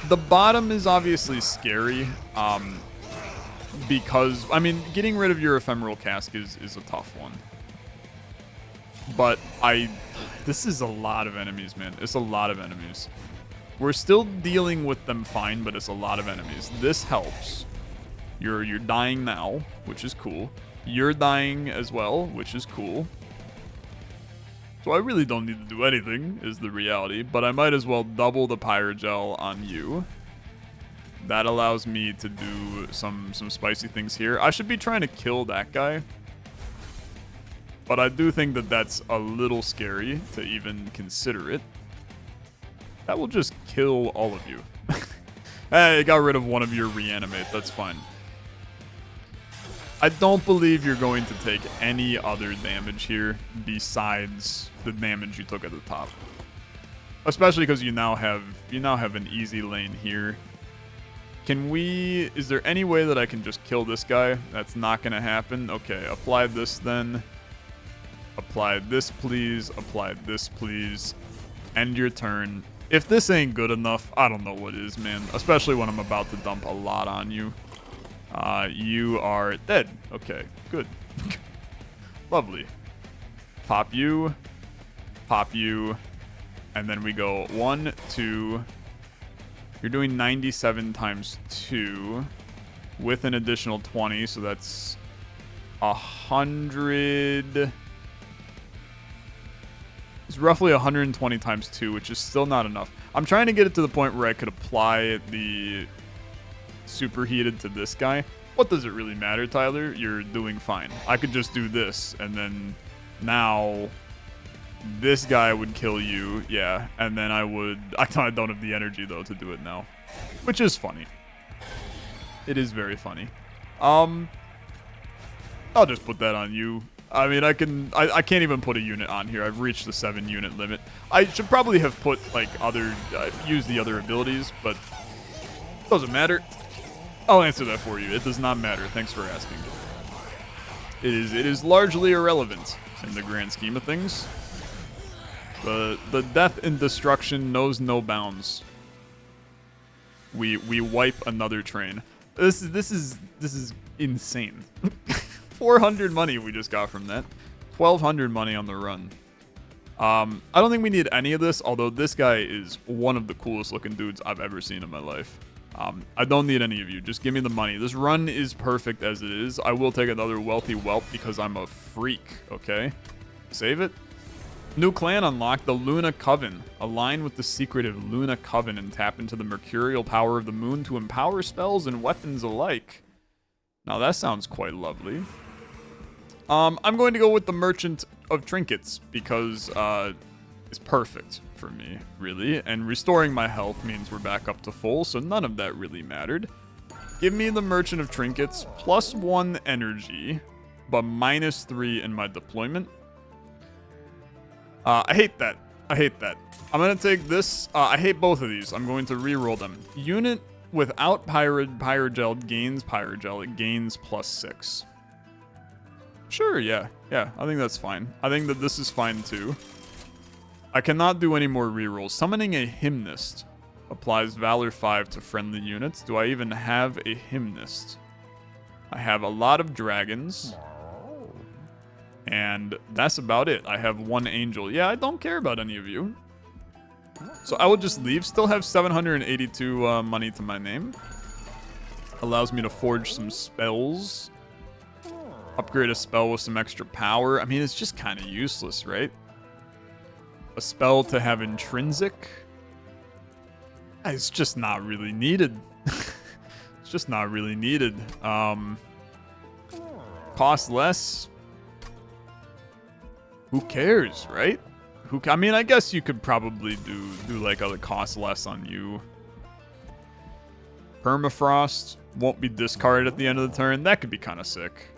The bottom is obviously scary, because I mean getting rid of your ephemeral cask is a tough one. But this is a lot of enemies, man. It's a lot of enemies. We're still dealing with them fine, but it's a lot of enemies. This helps. You're dying now, which is cool. You're dying as well, which is cool. So I really don't need to do anything, is the reality. But I might as well double the Pyrogel on you. That allows me to do some spicy things here. I should be trying to kill that guy. But I do think that that's a little scary to even consider it. That will just kill all of you. Hey, got rid of one of your reanimate. That's fine. I don't believe you're going to take any other damage here besides the damage you took at the top. Especially because you now have an easy lane here. Can we... Is there any way that I can just kill this guy? That's not going to happen. Okay, apply this then. Apply this, please. Apply this, please. End your turn. If this ain't good enough, I don't know what is, man. Especially when I'm about to dump a lot on you. You are dead. Okay, good. Lovely. Pop you. Pop you. And then we go 1, 2. You're doing 97 times 2 with an additional 20, so that's 100. It's roughly 120 times 2, which is still not enough. I'm trying to get it to the point where I could apply the superheated to this guy. What does it really matter, Tyler? You're doing fine. I could just do this, and then now this guy would kill you, yeah, and then I don't have the energy, though, to do it now, which is funny. It is very funny. I'll just put that on you. I mean, I can't even put a unit on here. I've reached the 7-unit limit. I should probably have put, like, use the other abilities, but doesn't matter. I'll answer that for you. It does not matter. Thanks for asking. It is largely irrelevant in the grand scheme of things. The death and destruction knows no bounds. We wipe another train. This is insane. 400 money we just got from that. 1,200 money on the run. I don't think we need any of this, although this guy is one of the coolest looking dudes I've ever seen in my life. I don't need any of you. Just give me the money. This run is perfect as it is. I will take another wealthy whelp because I'm a freak, okay? Save it. New clan unlocked, the Luna Coven. Align with the secretive Luna Coven and tap into the mercurial power of the moon to empower spells and weapons alike. Now that sounds quite lovely. I'm going to go with the Merchant of Trinkets because it's perfect for me, really. And restoring my health means we're back up to full, so none of that really mattered. Give me the Merchant of Trinkets, +1 energy, but -3 in my deployment. I hate that. I hate that. I'm going to take this. I hate both of these. I'm going to re-roll them. Unit without Pyre Gel gains Pyre Gel. It gains +6. Sure, yeah. Yeah, I think that's fine. I think that this is fine too. I cannot do any more re-rolls. Summoning a Hymnist applies Valor 5 to friendly units. Do I even have a Hymnist? I have a lot of dragons. And that's about it. I have 1 angel. Yeah, I don't care about any of you. So I will just leave. Still have 782 money to my name. Allows me to forge some spells. Upgrade a spell with some extra power. I mean, it's just kind of useless, right? A spell to have intrinsic. It's just not really needed. It's just not really needed. Cost less. Who cares, right? I mean, I guess you could probably do like other cost less on you. Permafrost won't be discarded at the end of the turn. That could be kind of sick.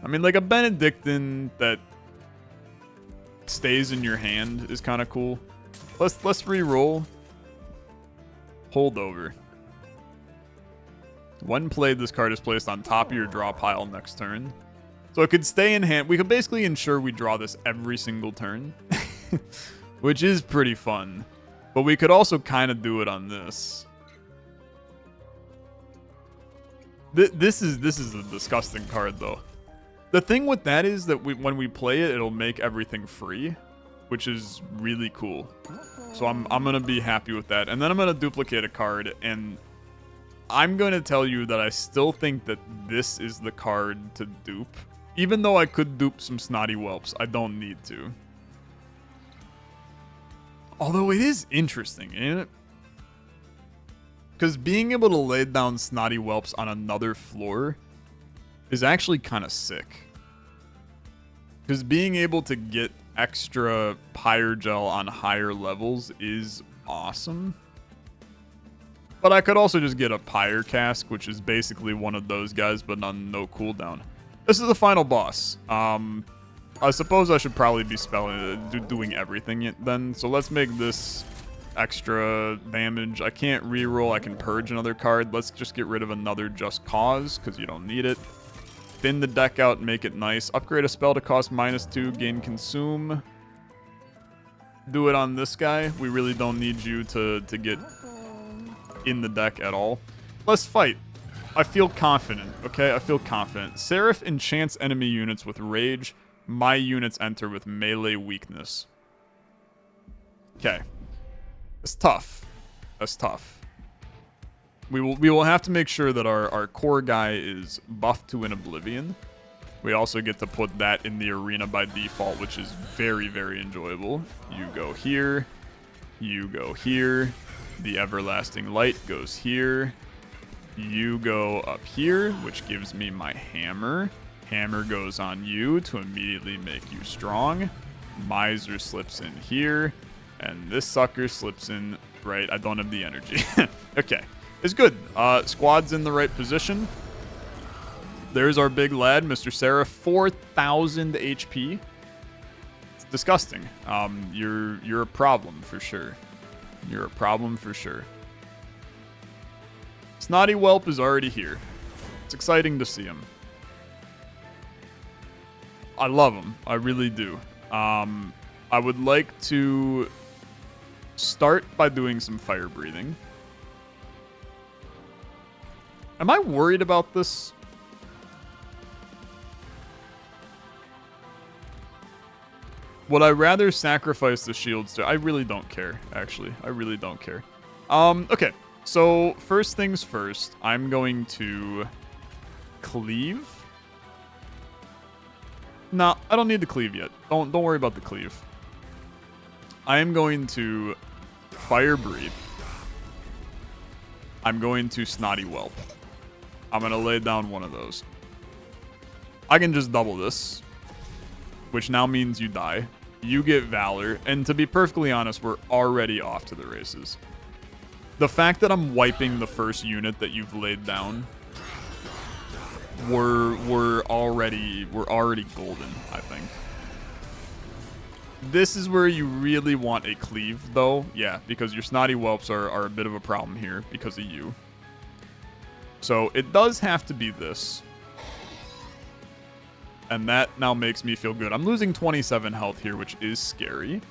I mean, like a Benedictine that stays in your hand is kind of cool. Let's re-roll. Holdover. When played, this card is placed on top of your draw pile next turn. So it could stay in hand. We could basically ensure we draw this every single turn, which is pretty fun. But we could also kind of do it on this. This is a disgusting card, though. The thing with that is that when we play it, it'll make everything free, which is really cool. So I'm going to be happy with that. And then I'm going to duplicate a card, and I'm going to tell you that I still think that this is the card to dupe. Even though I could dupe some snotty whelps, I don't need to. Although it is interesting, ain't it? Because being able to lay down snotty whelps on another floor is actually kind of sick. Because being able to get extra Pyre Gel on higher levels is awesome. But I could also just get a Pyre cask, which is basically one of those guys, but on no cooldown. This is the final boss. I suppose I should probably be doing everything then. So let's make this extra damage. I can't reroll. I can purge another card. Let's just get rid of another Just Cause, because you don't need it. Thin the deck out and make it nice. Upgrade a spell to cost -2, gain consume. Do it on this guy. We really don't need you to get in the deck at all. Let's fight. I feel confident, okay? I feel confident. Seraph enchants enemy units with rage. My units enter with melee weakness. Okay. It's tough. That's tough. We will have to make sure that our core guy is buffed to an Oblivion. We also get to put that in the arena by default, which is very, very enjoyable. You go here. You go here. The Everlasting Light goes here. You go up here, which gives me my hammer. Hammer goes on you to immediately make you strong. Miser slips in here. And this sucker slips in right. I don't have the energy. Okay. It's good. Squad's in the right position. There's our big lad, Mr. Seraph. 4,000 HP. It's disgusting. You're a problem for sure. You're a problem for sure. Snotty Whelp is already here. It's exciting to see him. I love him. I really do. I would like to start by doing some fire breathing. Am I worried about this? Would I rather sacrifice the shields to... I really don't care, actually. I really don't care. Okay. So, first things first, I'm going to cleave. No, I don't need to cleave yet. Don't worry about the cleave. I am going to fire breathe. I'm going to snotty whelp. I'm going to lay down one of those. I can just double this, which now means you die. You get Valor, and to be perfectly honest, we're already off to the races. The fact that I'm wiping the first unit that you've laid down, we're already golden, I think. This is where you really want a cleave, though. Yeah, because your snotty whelps are a bit of a problem here because of you. So it does have to be this. And that now makes me feel good. I'm losing 27 health here, which is scary.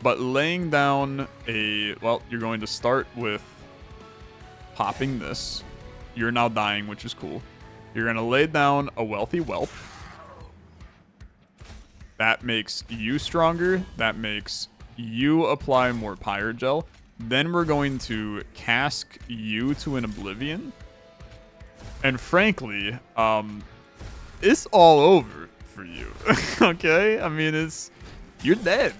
But laying down a... Well, you're going to start with popping this. You're now dying, which is cool. You're going to lay down a wealthy whelp. That makes you stronger. That makes you apply more Pyre Gel. Then we're going to cask you to an Oblivion. And frankly, it's all over for you. Okay? I mean, you're dead.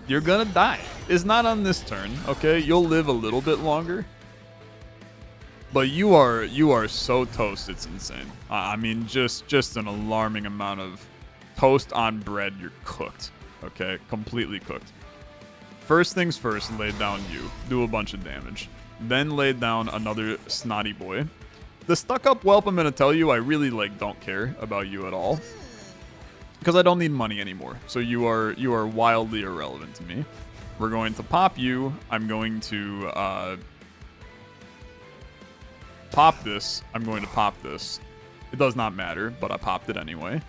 You're gonna die. It's not on this turn, okay? You'll live a little bit longer. But you are so toast, it's insane. I mean, just an alarming amount of toast on bread. You're cooked, okay? Completely cooked. First things first, lay down you. Do a bunch of damage. Then lay down another snotty boy. The stuck-up whelp, I'm gonna tell you, I really, don't care about you at all. Because I don't need money anymore. So you are wildly irrelevant to me. We're going to pop you. I'm going to pop this. I'm going to pop this. It does not matter, but I popped it anyway.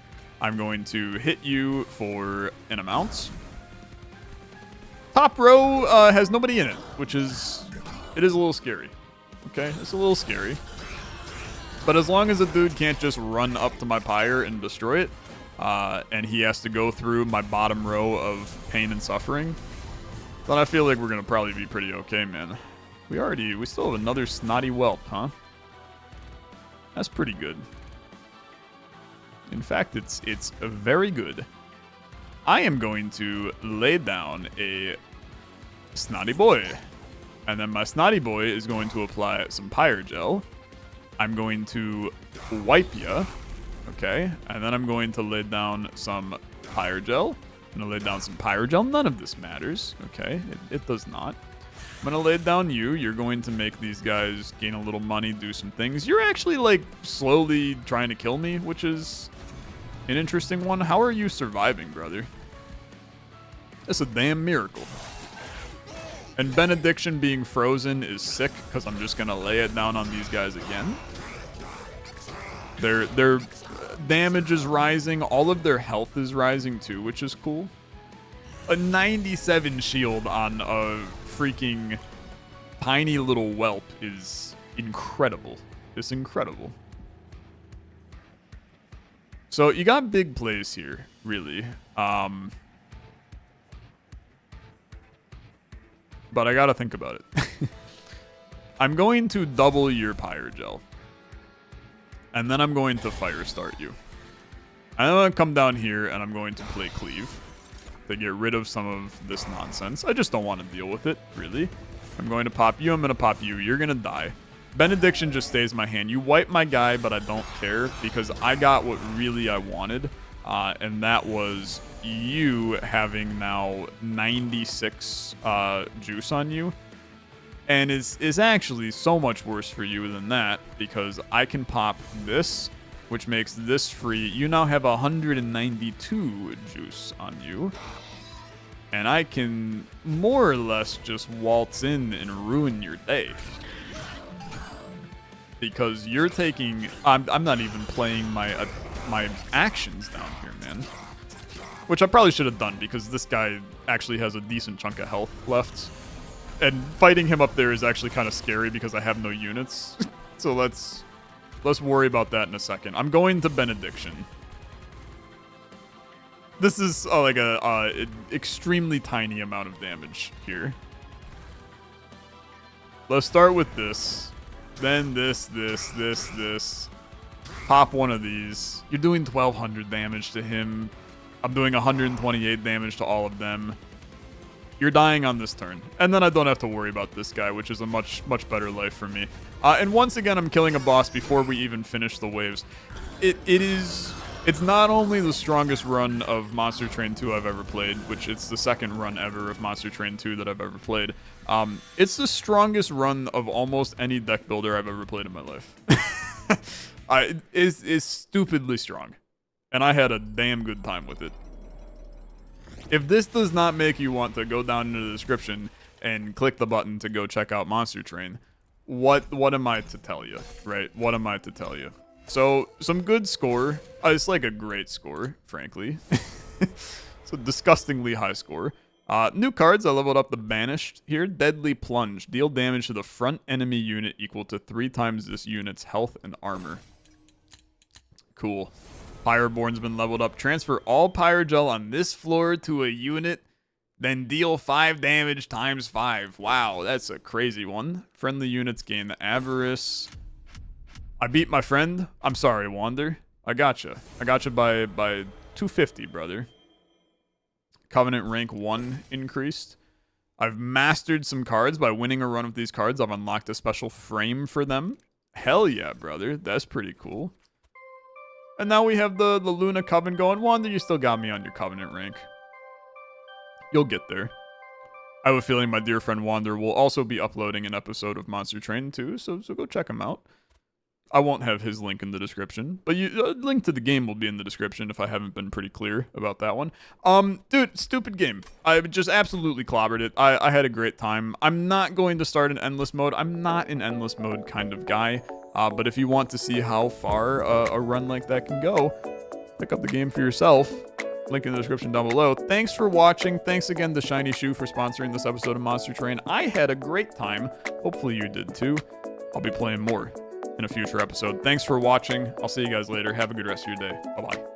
I'm going to hit you for an amount. Top row has nobody in it, which is... It is a little scary. Okay? It's a little scary. But as long as a dude can't just run up to my Pyre and destroy it, and he has to go through my bottom row of pain and suffering, then I feel like we're going to probably be pretty okay, man. We still have another snotty whelp, huh? That's pretty good. In fact, it's very good. I am going to lay down a snotty boy. And then my snotty boy is going to apply some Pyre Gel. I'm going to wipe ya. Okay. And then I'm going to lay down some Pyre Gel. I'm going to lay down some Pyre Gel. None of this matters. Okay. It does not. I'm gonna lay down you. You're going to make these guys gain a little money, do some things. You're actually, like, slowly trying to kill me, which is an interesting one. How are you surviving, brother? It's a damn miracle. And Benediction being frozen is sick, because I'm just gonna lay it down on these guys again. Their damage is rising. All of their health is rising, too, which is cool. A 97 shield on a freaking tiny little whelp is incredible. It's incredible. So you got big plays here, really. But I gotta think about it. I'm going to double your Pyre gel. And then I'm going to fire start you. And I'm gonna come down here and I'm going to play cleave to get rid of some of this nonsense. I just don't want to deal with it, really. I'm going to pop you. I'm going to pop you. You're going to die. Benediction just stays in my hand. You wipe my guy, but I don't care because I got what really I wanted. And that was you having now 96 juice on you. And is actually so much worse for you than that because I can pop this, which makes this free. You now have 192 juice on you. And I can more or less just waltz in and ruin your day. Because you're taking... I'm not even playing my actions down here, man. Which I probably should have done because this guy actually has a decent chunk of health left. And fighting him up there is actually kind of scary because I have no units. So let's worry about that in a second. I'm going to Benediction. This is like a extremely tiny amount of damage here. Let's start with this. Then this. Pop one of these. You're doing 1,200 damage to him. I'm doing 128 damage to all of them. You're dying on this turn. And then I don't have to worry about this guy, which is a much better life for me. And once again, I'm killing a boss before we even finish the waves. It's not only the strongest run of Monster Train 2 I've ever played, which it's the second run ever of Monster Train 2 that I've ever played. It's the strongest run of almost any deck builder I've ever played in my life. It's stupidly strong. And I had a damn good time with it. If this does not make you want to go down into the description and click the button to go check out Monster Train, what am I to tell you, right? What am I to tell you? So, some good score. It's like a great score, frankly. It's a disgustingly high score. New cards, I leveled up the Banished here. Deadly Plunge. Deal damage to the front enemy unit equal to 3 times this unit's health and armor. Cool. Pyreborn's been leveled up. Transfer all Pyre Gel on this floor to a unit, then deal 5 damage times 5. Wow, that's a crazy one. Friendly units gain the Avarice. I beat my friend. I'm sorry, Wander. I gotcha. I gotcha by 250, brother. Covenant rank 1 increased. I've mastered some cards by winning a run of these cards. I've unlocked a special frame for them. Hell yeah, brother. That's pretty cool. And now we have the Luna Coven going. Wander, you still got me on your Covenant rank. You'll get there. I have a feeling my dear friend Wander will also be uploading an episode of Monster Train 2, so go check him out. I won't have his link in the description, but link to the game will be in the description if I haven't been pretty clear about that one. Dude, stupid game. I just absolutely clobbered it. I had a great time. I'm not going to start an endless mode. I'm not an endless mode kind of guy, but if you want to see how far a run like that can go, pick up the game for yourself. Link in the description down below. Thanks for watching. Thanks again to Shiny Shoe for sponsoring this episode of Monster Train. I had a great time. Hopefully you did too. I'll be playing more in a future episode. Thanks for watching. I'll see you guys later. Have a good rest of your day. Bye-bye.